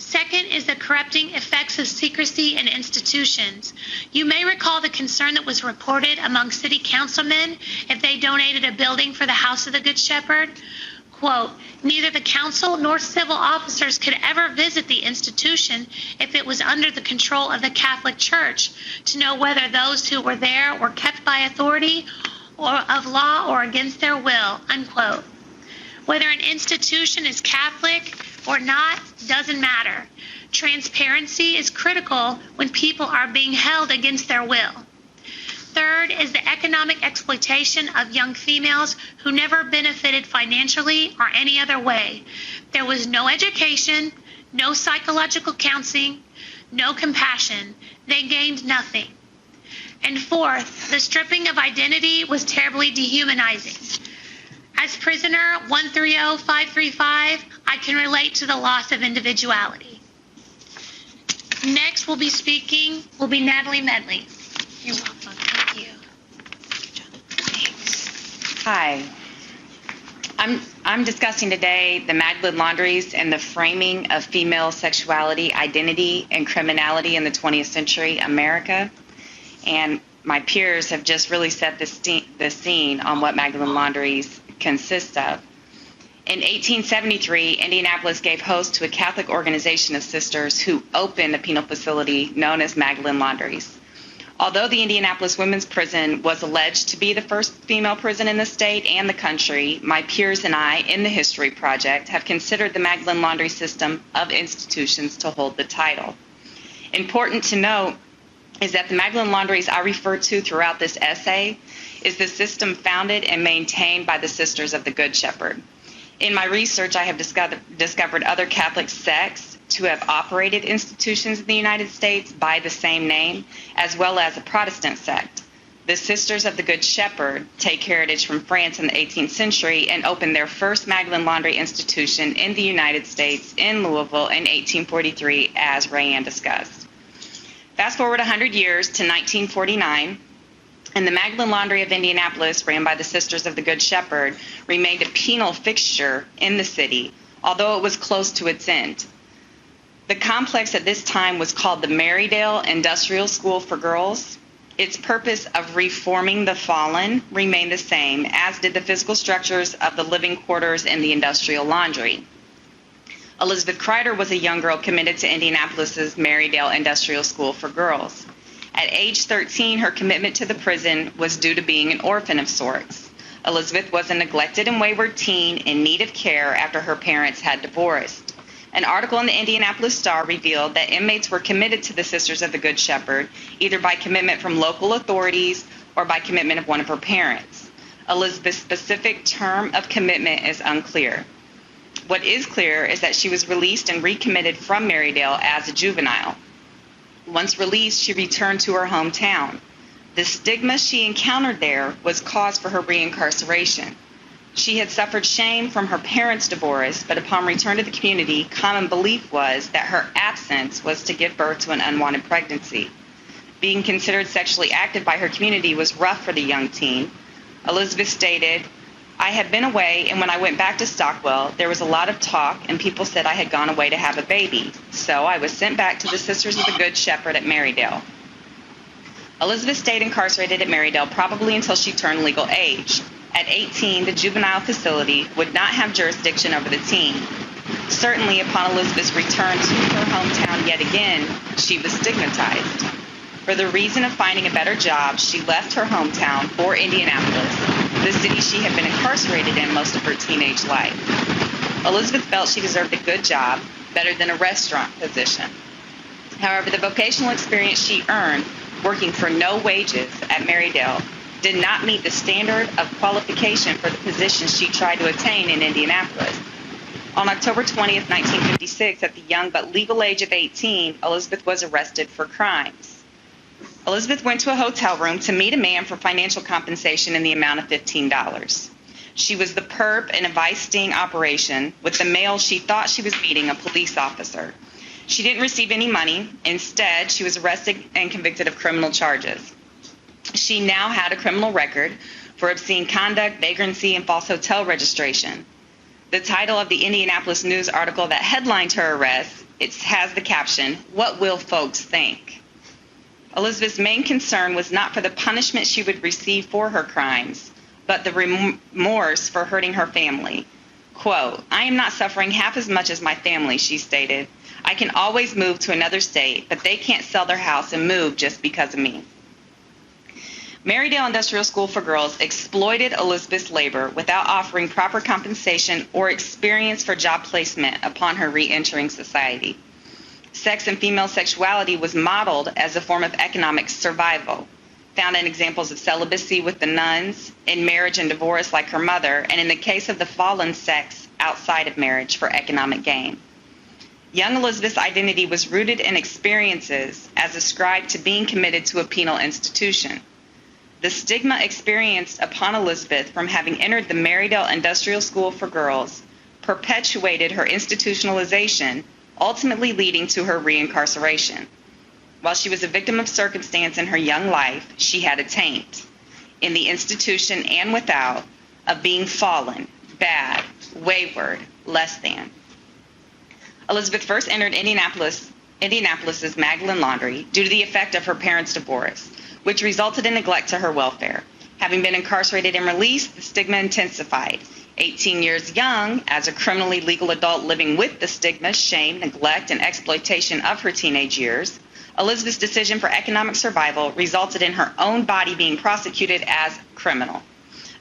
Second is the corrupting effects of secrecy in institutions. You may recall the concern that was reported among city councilmen if they donated a building for the House of the Good Shepherd. Quote, neither the council nor civil officers could ever visit the institution if it was under the control of the Catholic Church to know whether those who were there were kept by authority or of law or against their will, unquote. Whether an institution is Catholic or not doesn't matter. Transparency is critical when people are being held against their will. Third is the economic exploitation of young females who never benefited financially or any other way. There was no education, no psychological counseling, no compassion. They gained nothing. And fourth, the stripping of identity was terribly dehumanizing. As prisoner 130535, I can relate to the loss of individuality. Next will be speaking will be Natalie Medley. You're welcome. Thank you. Thanks. Hi. I'm discussing today the Magdalene Laundries and the framing of female sexuality, identity, and criminality in the 20th century America. And my peers have just really set the scene on what Magdalene Laundries consist of. In 1873, Indianapolis gave host to a Catholic organization of sisters who opened a penal facility known as Magdalene Laundries. Although the Indianapolis Women's Prison was alleged to be the first female prison in the state and the country, my peers and I in the History Project have considered the Magdalene Laundry system of institutions to hold the title. Important to note is that the Magdalene Laundries I refer to throughout this essay is the system founded and maintained by the Sisters of the Good Shepherd. In my research, I have discovered other Catholic sects to have operated institutions in the United States by the same name, as well as a Protestant sect. The Sisters of the Good Shepherd take heritage from France in the 18th century and opened their first Magdalene Laundry institution in the United States in Louisville in 1843, as Rheann discussed. Fast forward 100 years to 1949, and the Magdalene Laundry of Indianapolis, ran by the Sisters of the Good Shepherd, remained a penal fixture in the city, although it was close to its end. The complex at this time was called the Marydale Industrial School for Girls. Its purpose of reforming the fallen remained the same, as did the physical structures of the living quarters in the industrial laundry. Elizabeth Kreider was a young girl committed to Indianapolis's Marydale Industrial School for Girls. At age 13, her commitment to the prison was due to being an orphan of sorts. Elizabeth was a neglected and wayward teen in need of care after her parents had divorced. An article in the Indianapolis Star revealed that inmates were committed to the Sisters of the Good Shepherd, either by commitment from local authorities or by commitment of one of her parents. Elizabeth's specific term of commitment is unclear. What is clear is that she was released and recommitted from Marydale as a juvenile. Once released, she returned to her hometown. The stigma she encountered there was cause for her reincarceration. She had suffered shame from her parents' divorce, but upon return to the community, common belief was that her absence was to give birth to an unwanted pregnancy. Being considered sexually active by her community was rough for the young teen. Elizabeth stated, I had been away, and when I went back to Stockwell, there was a lot of talk, and people said I had gone away to have a baby. So I was sent back to the Sisters of the Good Shepherd at Marydale. Elizabeth stayed incarcerated at Marydale probably until she turned legal age. At 18, the juvenile facility would not have jurisdiction over the teen. Certainly, upon Elizabeth's return to her hometown yet again, she was stigmatized. For the reason of finding a better job, she left her hometown for Indianapolis, the city she had been incarcerated in most of her teenage life. Elizabeth felt she deserved a good job, better than a restaurant position. However, the vocational experience she earned, working for no wages at Marydale, did not meet the standard of qualification for the position she tried to attain in Indianapolis. On October 20th, 1956, at the young but legal age of 18, Elizabeth was arrested for crimes. Elizabeth went to a hotel room to meet a man for financial compensation in the amount of $15. She was the perp in a vice sting operation with the male she thought she was meeting, a police officer. She didn't receive any money. Instead, she was arrested and convicted of criminal charges. She now had a criminal record for obscene conduct, vagrancy, and false hotel registration. The title of the Indianapolis News article that headlined her arrest, it has the caption, "What Will Folks Think?" Elizabeth's main concern was not for the punishment she would receive for her crimes, but the remorse for hurting her family. Quote, "I am not suffering half as much as my family," she stated. "I can always move to another state, but they can't sell their house and move just because of me." Marydale Industrial School for Girls exploited Elizabeth's labor without offering proper compensation or experience for job placement upon her re-entering society. Sex and female sexuality was modeled as a form of economic survival, found in examples of celibacy with the nuns, in marriage and divorce like her mother, and in the case of the fallen sex outside of marriage for economic gain. Young Elizabeth's identity was rooted in experiences as ascribed to being committed to a penal institution. The stigma experienced upon Elizabeth from having entered the Marydale Industrial School for Girls perpetuated her institutionalization, ultimately leading to her reincarceration. While she was a victim of circumstance in her young life, she had a taint, in the institution and without, of being fallen, bad, wayward, less than. Elizabeth first entered Indianapolis's Magdalen Laundry due to the effect of her parents' divorce, which resulted in neglect to her welfare. Having been incarcerated and released, the stigma intensified. 18 years young, as a criminally legal adult living with the stigma, shame, neglect, and exploitation of her teenage years, Elizabeth's decision for economic survival resulted in her own body being prosecuted as criminal.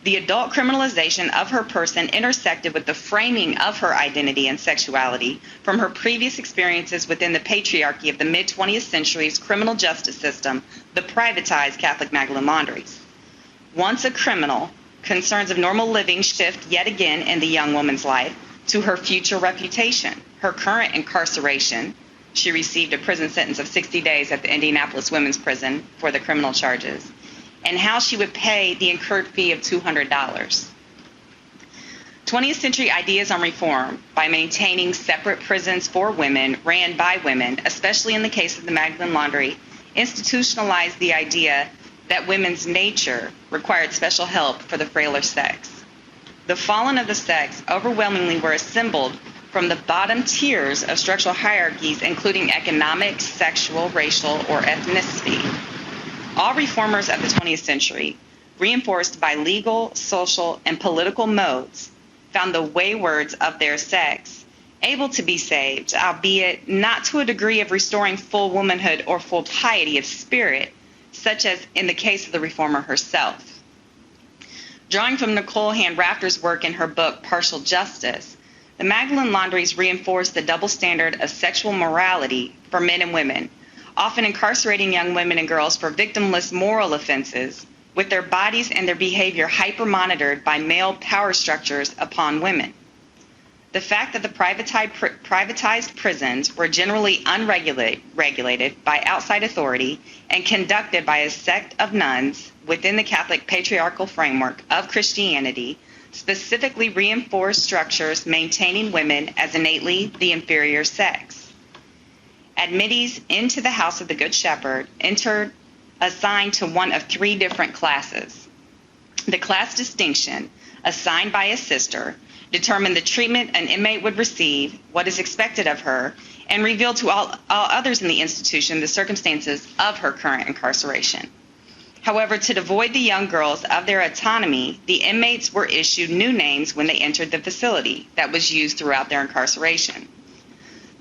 The adult criminalization of her person intersected with the framing of her identity and sexuality from her previous experiences within the patriarchy of the mid-20th century's criminal justice system, the privatized Catholic Magdalen Laundries. Once a criminal, concerns of normal living shift yet again in the young woman's life to her future reputation, her current incarceration. She received a prison sentence of 60 days at the Indianapolis Women's Prison for the criminal charges, and how she would pay the incurred fee of $200. 20th century ideas on reform by maintaining separate prisons for women ran by women, especially in the case of the Magdalen Laundry, institutionalized the idea that women's nature required special help for the frailer sex. The fallen of the sex overwhelmingly were assembled from the bottom tiers of structural hierarchies, including economic, sexual, racial, or ethnicity. All reformers of the 20th century, reinforced by legal, social, and political modes, found the waywards of their sex able to be saved, albeit not to a degree of restoring full womanhood or full piety of spirit, such as in the case of the reformer herself. Drawing from Nicole Hand Rafter's work in her book, Partial Justice, the Magdalen Laundries reinforced the double standard of sexual morality for men and women, often incarcerating young women and girls for victimless moral offenses, with their bodies and their behavior hyper-monitored by male power structures upon women. The fact that the privatized prisons were generally unregulated by outside authority and conducted by a sect of nuns within the Catholic patriarchal framework of Christianity specifically reinforced structures maintaining women as innately the inferior sex. Admittees into the House of the Good Shepherd entered assigned to one of three different classes. The class distinction, assigned by a sister, determined the treatment an inmate would receive, what is expected of her, and revealed to all others in the institution the circumstances of her current incarceration. However, to devoid the young girls of their autonomy, the inmates were issued new names when they entered the facility that was used throughout their incarceration.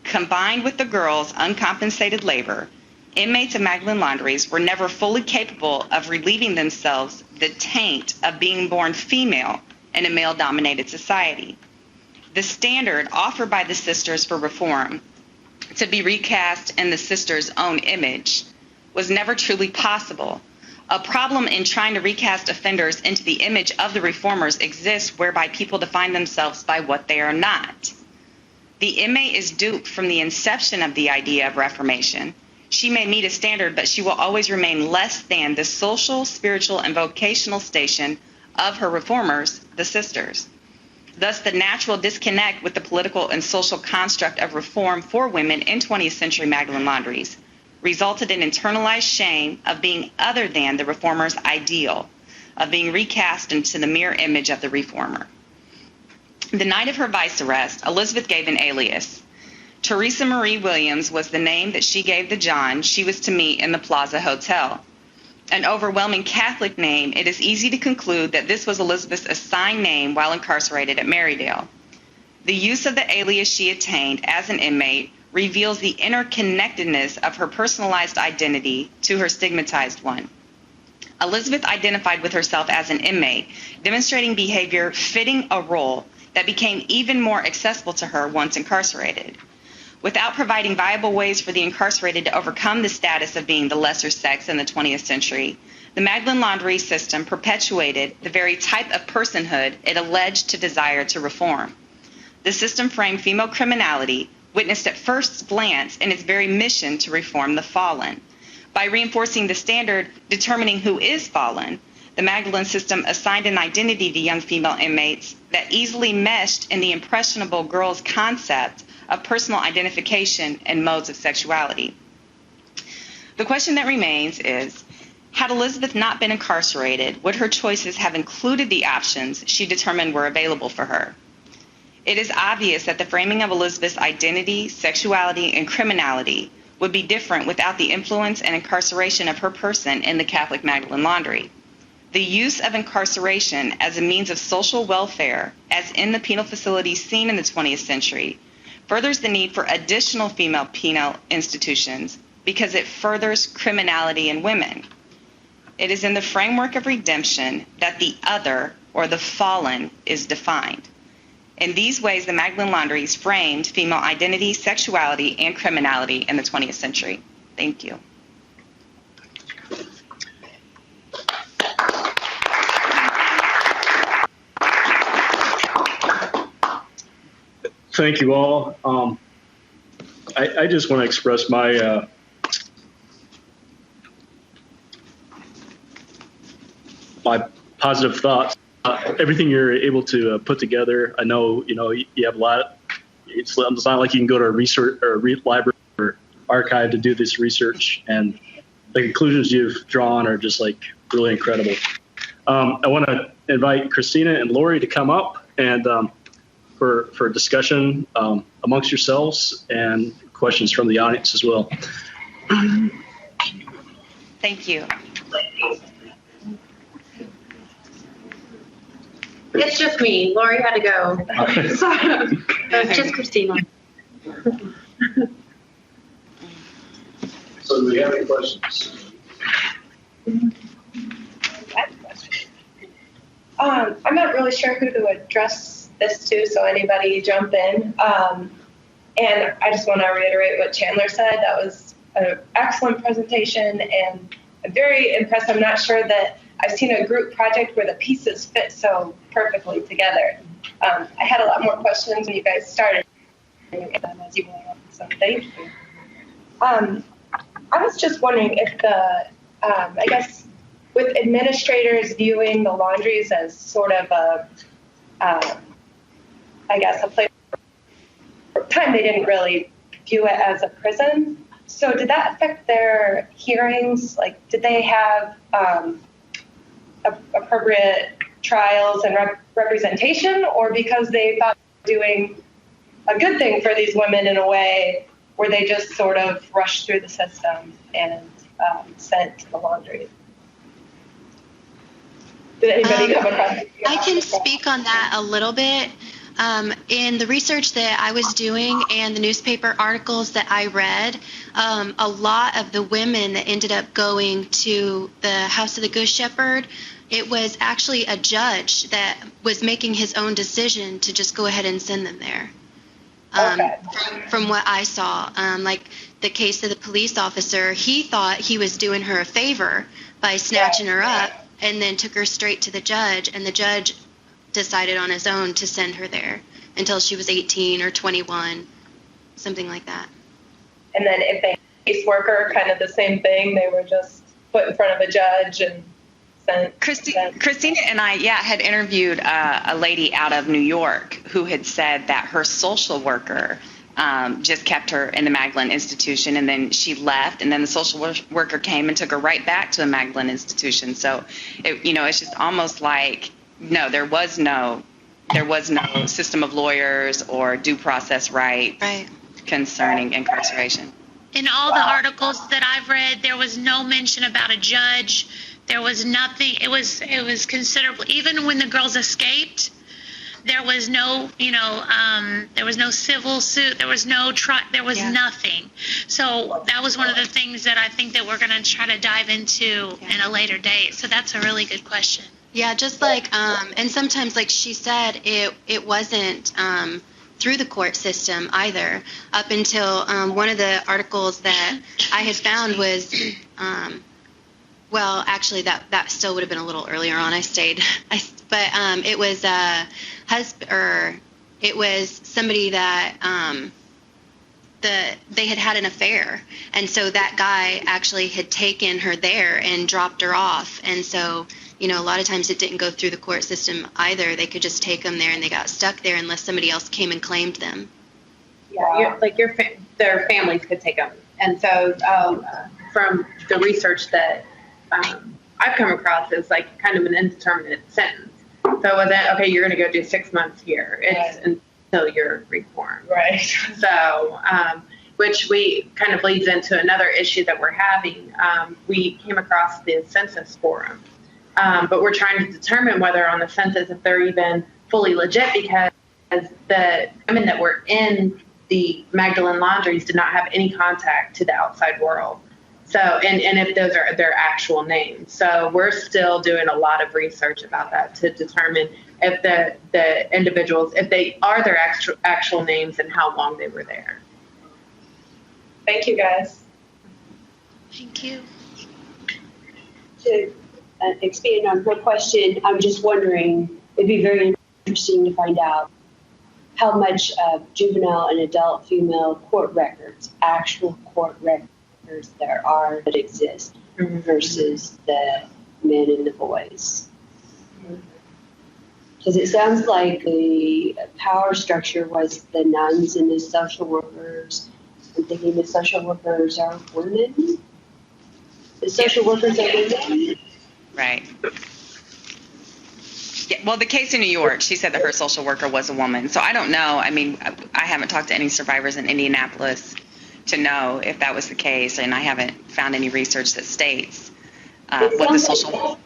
Combined with the girls' uncompensated labor, inmates of Magdalen Laundries were never fully capable of relieving themselves the taint of being born female in a male-dominated society. The standard offered by the sisters for reform, to be recast in the sisters' own image, was never truly possible. A problem in trying to recast offenders into the image of the reformers exists whereby people define themselves by what they are not. The inmate is duped from the inception of the idea of reformation. She may meet a standard, but she will always remain less than the social, spiritual, and vocational station of her reformers, the sisters. Thus, the natural disconnect with the political and social construct of reform for women in 20th century Magdalen Laundries resulted in internalized shame of being other than the reformer's ideal, of being recast into the mere image of the reformer. The night of her vice arrest, Elizabeth gave an alias. Teresa Marie Williams was the name that she gave the John she was to meet in the Plaza Hotel. An overwhelming Catholic name, it is easy to conclude that this was Elizabeth's assigned name while incarcerated at Marydale. The use of the alias she attained as an inmate reveals the interconnectedness of her personalized identity to her stigmatized one. Elizabeth identified with herself as an inmate, demonstrating behavior fitting a role that became even more accessible to her once incarcerated. Without providing viable ways for the incarcerated to overcome the status of being the lesser sex in the 20th century, the Magdalen Laundry system perpetuated the very type of personhood it alleged to desire to reform. The system framed female criminality, witnessed at first glance in its very mission to reform the fallen. By reinforcing the standard determining who is fallen, the Magdalen system assigned an identity to young female inmates that easily meshed in the impressionable girl's concept of personal identification and modes of sexuality. The question that remains is, had Elizabeth not been incarcerated, would her choices have included the options she determined were available for her? It is obvious that the framing of Elizabeth's identity, sexuality, and criminality would be different without the influence and incarceration of her person in the Catholic Magdalen Laundry. The use of incarceration as a means of social welfare, as in the penal facilities seen in the 20th century, furthers the need for additional female penal institutions because it furthers criminality in women. It is in the framework of redemption that the other, or the fallen, is defined. In these ways, the Magdalen Laundries framed female identity, sexuality, and criminality in the 20th century. Thank you. Thank you all. I just want to express my my positive thoughts. Everything you're able to put together, I know you have a lot. It's not like you can go to a research or library or archive to do this research, and the conclusions you've drawn are just like really incredible. I want to invite Christina and Lori to come up and for discussion amongst yourselves and questions from the audience as well. Thank you. It's just me. Lori had to go. So it's just Christina. So do we have any questions? I have a question. I'm not really sure who to address this to, so anybody jump in. And I just want to reiterate what Chandler said. That was an excellent presentation, and I'm very impressed. I'm not sure that I've seen a group project where the pieces fit so perfectly together. I had a lot more questions when you guys started, as you went on, so thank you. I was just wondering if I guess, with administrators viewing the laundries as sort of a place for time, they didn't really view it as a prison. So did that affect their hearings? Like, did they have appropriate trials and representation, or because they thought they were doing a good thing for these women in a way, were they just sort of rushed through the system and sent to the laundry? Did anybody come across it? I can speak on that a little bit. In the research that I was doing and the newspaper articles that I read, a lot of the women that ended up going to the House of the Good Shepherd, it was actually a judge that was making his own decision to just go ahead and send them there. From what I saw, like the case of the police officer, he thought he was doing her a favor by snatching her up and then took her straight to the judge, and the judge decided on his own to send her there until she was 18 or 21, something like that. And then if they caseworker, kind of the same thing, they were just put in front of a judge and sent. Christina and I, had interviewed a lady out of New York who had said that her social worker just kept her in the Magdalen institution, and then she left, and then the social worker came and took her right back to the Magdalen institution. So, it's just almost like, no, there was no there was no system of lawyers or due process rights concerning incarceration. In all the articles that I've read, there was no mention about a judge. There was nothing. It was considerable. Even when the girls escaped, there was no, there was no civil suit. There was no there was nothing. So that was one of the things that I think that we're going to try to dive into in a later date. So that's a really good question. Yeah, just like, and sometimes, like she said, it wasn't through the court system either. Up until one of the articles that I had found was, well, actually, that still would have been a little earlier on. I stayed, but it was a husband, or it was somebody that they had an affair, and so that guy actually had taken her there and dropped her off, and so. A lot of times it didn't go through the court system either. They could just take them there, and they got stuck there unless somebody else came and claimed them. Yeah, their families could take them. And so from the research that I've come across, it's like kind of an indeterminate sentence. So it wasn't, okay, you're going to go do 6 months here. It's until you're reformed. Right. So, which we kind of leads into another issue that we're having. We came across the census forum. But we're trying to determine whether on the census if they're even fully legit, because the women that were in the Magdalene laundries did not have any contact to the outside world. So, and if those are their actual names. So we're still doing a lot of research about that to determine if the individuals, if they are their actual names and how long they were there. Thank you, guys. Thank you. To expand on her question, I'm just wondering, it'd be very interesting to find out how much juvenile and adult female court records, actual court records there are that exist versus the men and the boys. Because it sounds like the power structure was the nuns and the social workers. I'm thinking the social workers are women. The social workers are women. Right. Yeah, well, the case in New York, she said that her social worker was a woman. So I don't know. I mean, I haven't talked to any survivors in Indianapolis to know if that was the case, and I haven't found any research that states what the social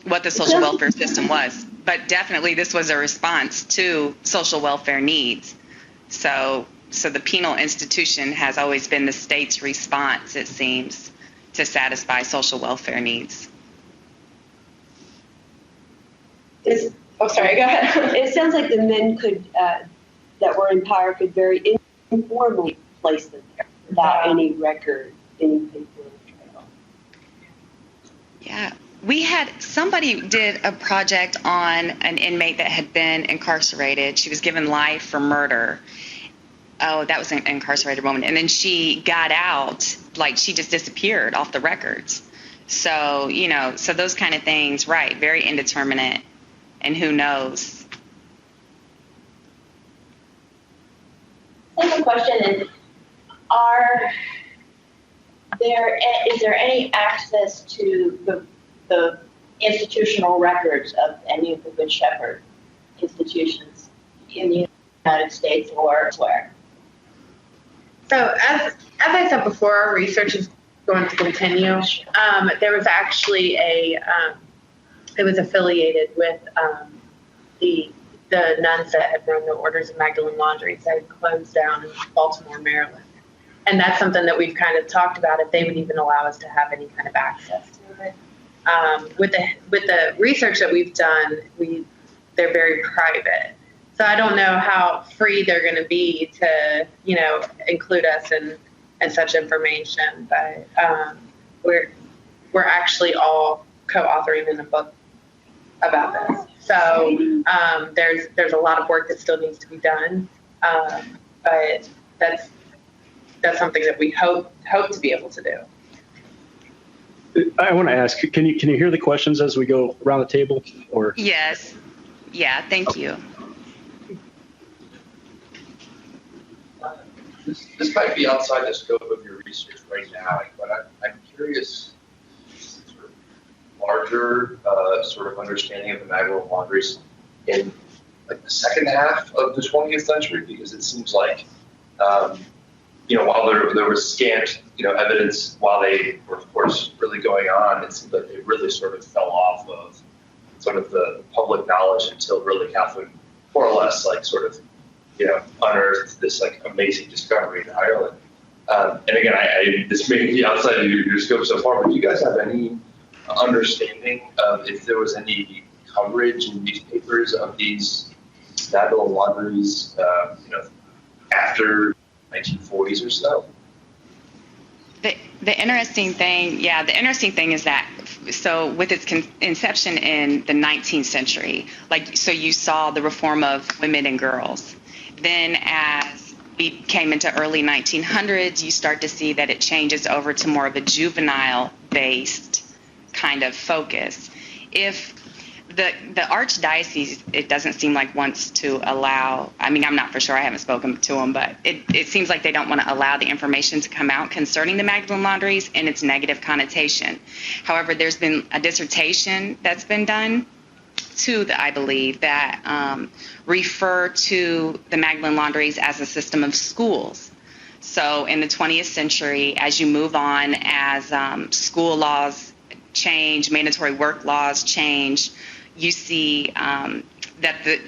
welfare system was. But definitely, this was a response to social welfare needs. So the penal institution has always been the state's response, it seems, to satisfy social welfare needs. Sorry, go ahead. It sounds like the men could, that were in power, could very informally place them there without any record, any paper trail. Yeah. Somebody did a project on an inmate that had been incarcerated. She was given life for murder. Oh, that was an incarcerated woman. And then she got out, like she just disappeared off the records. So, so those kind of things, right, very indeterminate. And who knows? Second question is, is there any access to the institutional records of any of the Good Shepherd institutions in the United States or elsewhere? So as I said before, our research is going to continue. There was actually it was affiliated with the nuns that had run the Orders of Magdalene Laundries that had closed down in Baltimore, Maryland. And that's something that we've kind of talked about, if they would even allow us to have any kind of access to it. With the research that we've done, they're very private. So I don't know how free they're going to be to, include us in such information. But we're actually all co-authoring in a book about this. So there's a lot of work that still needs to be done. But that's something that we hope to be able to do. I want to ask, can you hear the questions as we go around the table? Or Yes. Yeah, thank you. This might be outside the scope of your research right now, but I'm curious, sort of larger sort of understanding of the Magdalene laundries in like the second half of the 20th century? Because it seems like, while there was scant, evidence while they were, of course, really going on, it seemed like they really sort of fell off of sort of the public knowledge until really Catholic, more or less, like sort of, unearthed this like amazing discovery in Ireland. And again, this may be outside of your scope so far, but do you guys have any understanding of if there was any coverage in newspapers of these Magdalene laundries, after 1940s or so? The interesting thing is that, so with its inception in the 19th century, so you saw the reform of women and girls. Then as we came into early 1900s, you start to see that it changes over to more of a juvenile-based kind of focus. If the archdiocese, it doesn't seem like wants to allow, I'm not for sure, I haven't spoken to them, but it seems like they don't want to allow the information to come out concerning the Magdalene laundries and its negative connotation. However, there's been a dissertation that's been done I believe, that refer to the Magdalene laundries as a system of schools. So in the 20th century, as you move on, as school laws change, mandatory work laws change, you see that the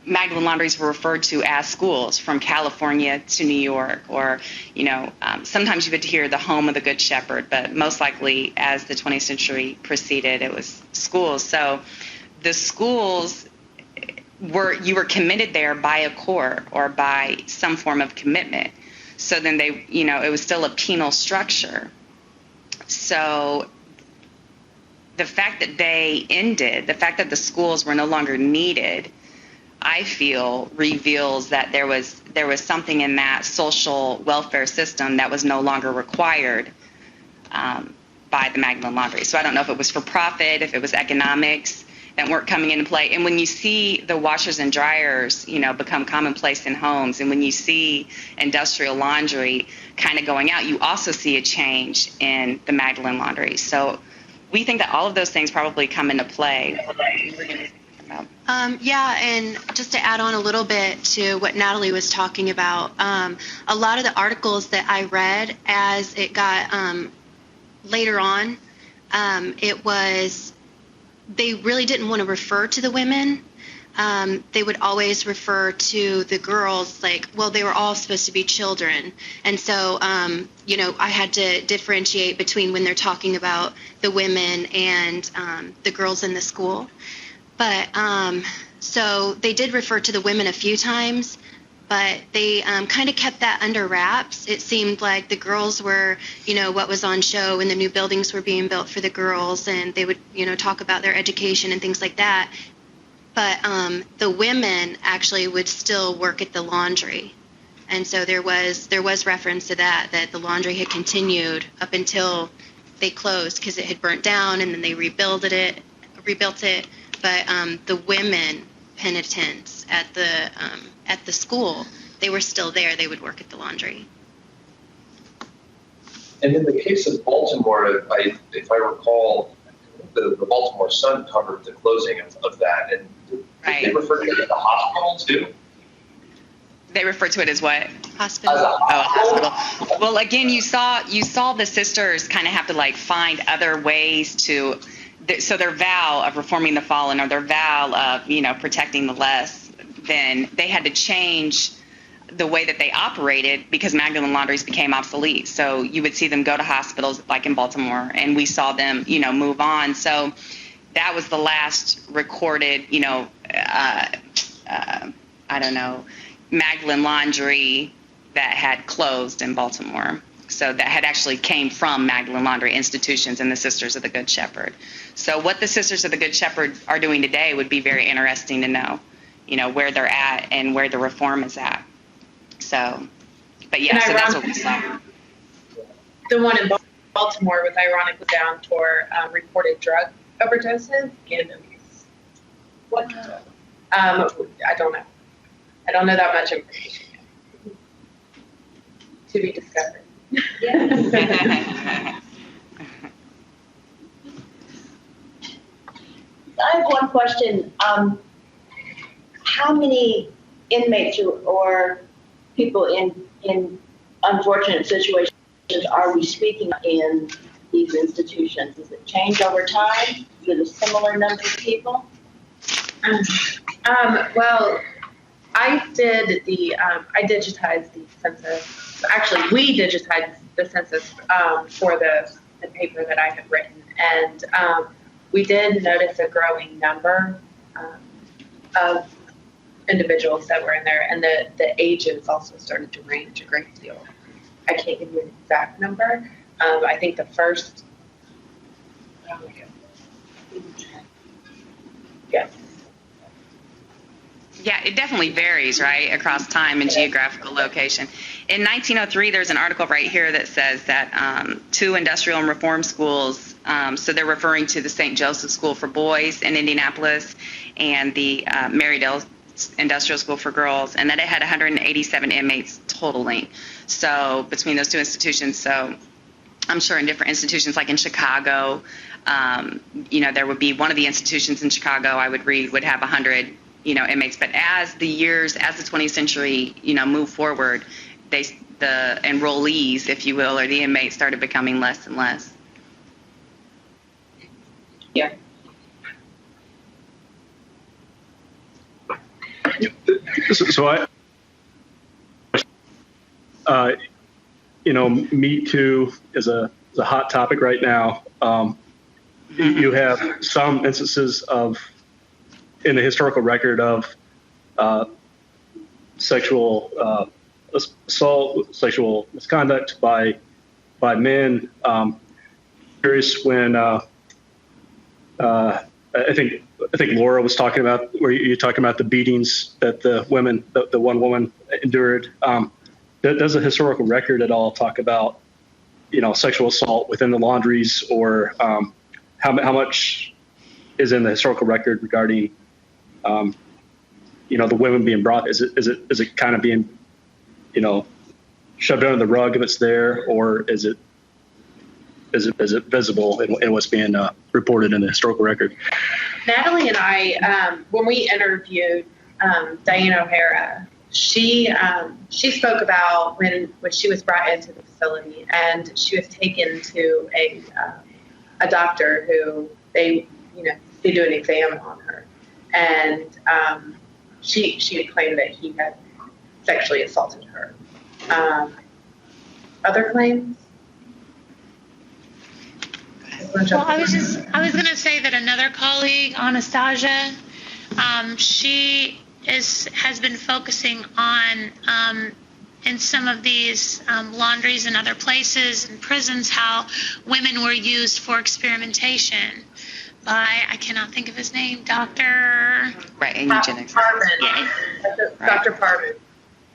Magdalene laundries were referred to as schools, from California to New York, or, sometimes you would hear the home of the Good Shepherd, but most likely as the 20th century proceeded, it was schools. So the schools you were committed there by a court or by some form of commitment. So then it was still a penal structure. So the fact that they ended, the fact that the schools were no longer needed, I feel reveals that there was something in that social welfare system that was no longer required by the Magdalene laundry. So I don't know if it was for profit, if it was economics that weren't coming into play. And when you see the washers and dryers, become commonplace in homes, and when you see industrial laundry kind of going out, you also see a change in the Magdalene laundry. So we think that all of those things probably come into play. And just to add on a little bit to what Natalie was talking about, a lot of the articles that I read as it got later on, they really didn't want to refer to the women. They would always refer to the girls they were all supposed to be children. And so, I had to differentiate between when they're talking about the women and the girls in the school. But so they did refer to the women a few times, but they kind of kept that under wraps. It seemed like the girls were, what was on show, and the new buildings were being built for the girls, and they would, talk about their education and things like that. But the women actually would still work at the laundry. And so there was reference to that the laundry had continued up until they closed because it had burnt down, and then they rebuilt it. But the women penitents at the school, they were still there. They would work at the laundry. And in the case of Baltimore, if I recall, the Baltimore Sun covered the closing of that, and right. They referred to it as a hospital too. They refer to it as what? Hospital. Hospital. Well, again, you saw the sisters kind of have to find other ways to. So their vow of reforming the fallen, or their vow of protecting the less, then they had to change the way that they operated because Magdalene laundries became obsolete. So you would see them go to hospitals like in Baltimore, and we saw them move on. So that was the last recorded Magdalene laundry that had closed in Baltimore. So that had actually came from Magdalene laundry institutions and the Sisters of the Good Shepherd. So what the Sisters of the Good Shepherd are doing today would be very interesting to know, where they're at and where the reform is at. So, but yeah, so that's what we saw. The one in Baltimore was ironically down for reported drug overdoses and abuse. What? I don't know. I don't know that much information yet. To be discovered. Yes. I have one question. How how many inmates or people in unfortunate situations are we speaking in these institutions? Does it change over time? Is it a similar number of people? Well, I digitized the census. Actually, we digitized the census for the paper that I had written, and we did notice a growing number of individuals that were in there, and the ages also started to range a great deal. I can't give you an exact number. I think the first, yes. Yeah, it definitely varies, right, across time and geographical location. In 1903, there's an article right here that says that 2 industrial and reform schools, so they're referring to the St. Joseph School for Boys in Indianapolis and the Marydale Industrial School for Girls, and that it had 187 inmates totaling. So between those 2 institutions, so I'm sure in different institutions, like in Chicago, there would be one of the institutions in Chicago I would read would have 100 inmates. But as the 20th century, moved forward, the enrollees, if you will, or the inmates started becoming less and less. Yeah. So Me Too is a hot topic right now. You have some instances in the historical record of sexual assault, sexual misconduct by men. Curious when I think Laura was talking about where you're talking about the beatings that the one woman endured. Does the historical record at all talk about sexual assault within the laundries, or how much is in the historical record regarding the women being brought? Is it kind of being shoved under the rug if it's there, or is it visible in what's being reported in the historical record? Natalie and I, when we interviewed Diane O'Hara, she spoke about when she was brought into the facility and she was taken to a doctor who they do an exam on her, and she had claimed that he had sexually assaulted her. Other claims? Well, I was going to say that another colleague, Anastasia, she has been focusing on in some of these laundries and other places and prisons how women were used for experimentation by, I cannot think of his name, Dr. Right, and eugenics. Parvin. Yeah. Dr. Parvin.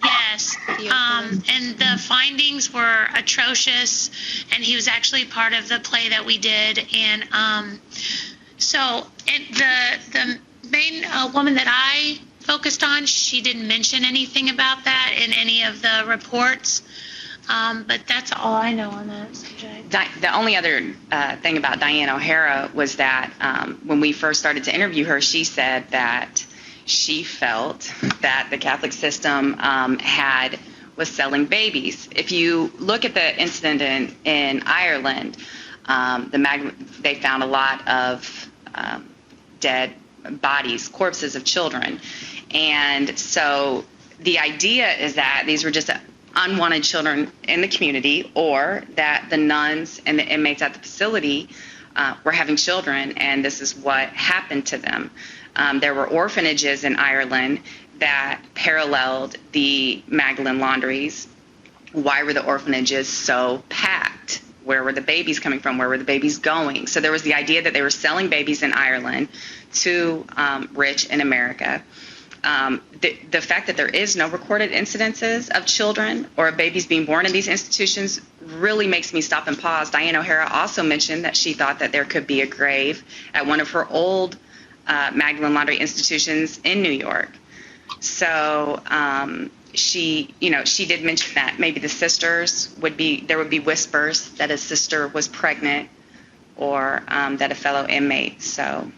Yes, and the findings were atrocious, and he was actually part of the play that we did, and the main woman that I focused on, she didn't mention anything about that in any of the reports, but that's all I know on that subject. The only other thing about Diane O'Hara was that when we first started to interview her, she said that she felt that the Catholic system was selling babies. If you look at the incident in Ireland, they found a lot of dead bodies, corpses of children. And so the idea is that these were just unwanted children in the community, or that the nuns and the inmates at the facility were having children, and this is what happened to them. There were orphanages in Ireland that paralleled the Magdalene laundries. Why were the orphanages so packed? Where were the babies coming from? Where were the babies going? So there was the idea that they were selling babies in Ireland to rich in America. The fact that there is no recorded incidences of children or babies being born in these institutions really makes me stop and pause. Diane O'Hara also mentioned that she thought that there could be a grave at one of her old Magdalene Laundry institutions in New York. So she did mention that maybe the sisters there would be whispers that a sister was pregnant, or that a fellow inmate. So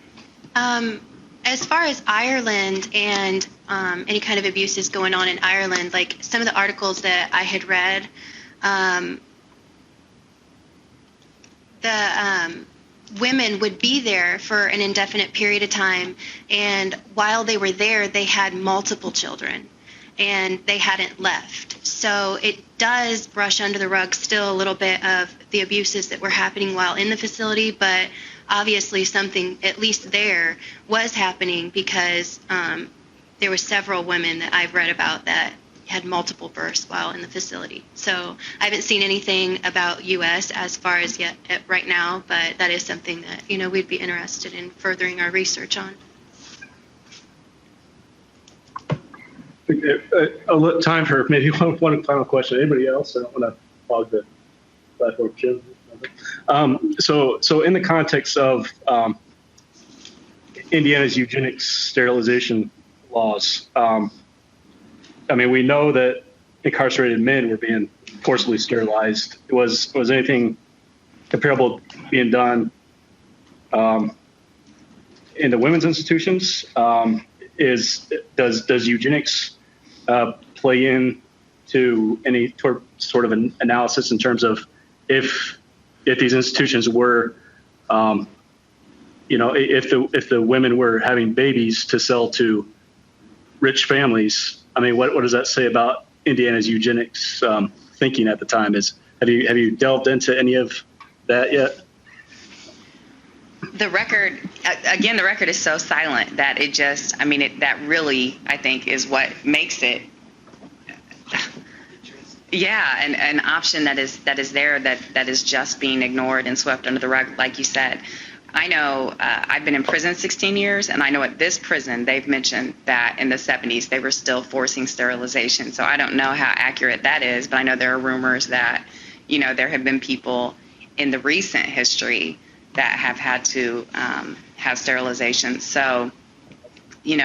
as far as Ireland and any kind of abuses going on in Ireland. Like some of the articles that I had read, the women would be there for an indefinite period of time, and while they were there, they had multiple children, and they hadn't left. So it does brush under the rug still a little bit of the abuses that were happening while in the facility, but obviously something, at least there, was happening because there were several women that I've read about that had multiple births while in the facility. So I haven't seen anything about U.S. as far as yet right now, but that is something that, you know, we'd be interested in furthering our research on. Time for maybe one final question. Anybody else? I don't want to hog the platform, Jim. So in the context of Indiana's eugenics sterilization laws, I mean, we know that incarcerated men were being forcibly sterilized. Was anything comparable being done in the women's institutions? Does eugenics play into any sort of an analysis in terms of if these institutions were, if the women were having babies to sell to rich families? I mean, what does that say about Indiana's eugenics thinking at the time? Have you delved into any of that yet? The record is so silent that it just, that really, I think, is what makes it, an option that is there that is just being ignored and swept under the rug, like you said. I know I've been in prison 16 years, and I know at this prison they've mentioned that in the 70s they were still forcing sterilization. So I don't know how accurate that is, but I know there are rumors that, there have been people in the recent history that have had to have sterilization. So, we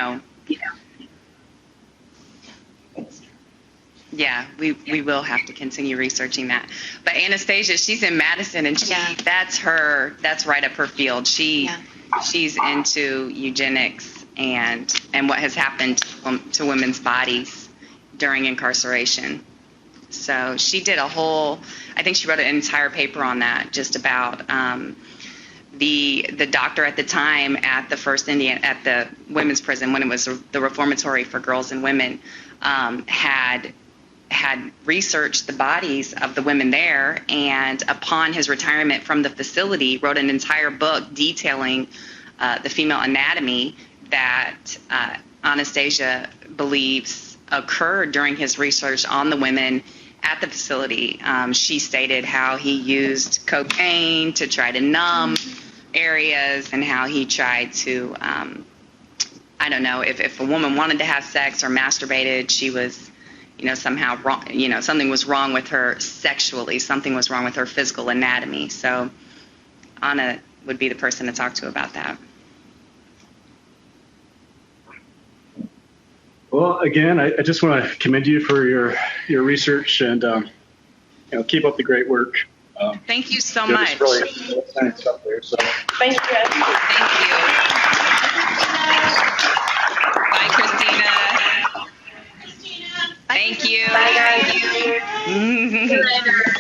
will have to continue researching that. But Anastasia, she's in Madison, and that's right up her field. She's into eugenics and what has happened to women's bodies during incarceration. So she did I think she wrote an entire paper on that, just about the doctor at the time at the first at the women's prison, when it was the reformatory for girls and women, had researched the bodies of the women there, and upon his retirement from the facility wrote an entire book detailing the female anatomy that Anastasia believes occurred during his research on the women at the facility. She stated how he used cocaine to try to numb areas, and how he tried to, I don't know, if a woman wanted to have sex or masturbated, she was, somehow wrong, something was wrong with her sexually, something was wrong with her physical anatomy. So Anna would be the person to talk to about that. Well, again, I just want to commend you for your research, and keep up the great work. Thank you so much. Really exciting stuff there. So. Thank you. Thank you. Bye, Christina. Thank you. Bye, guys. See you later.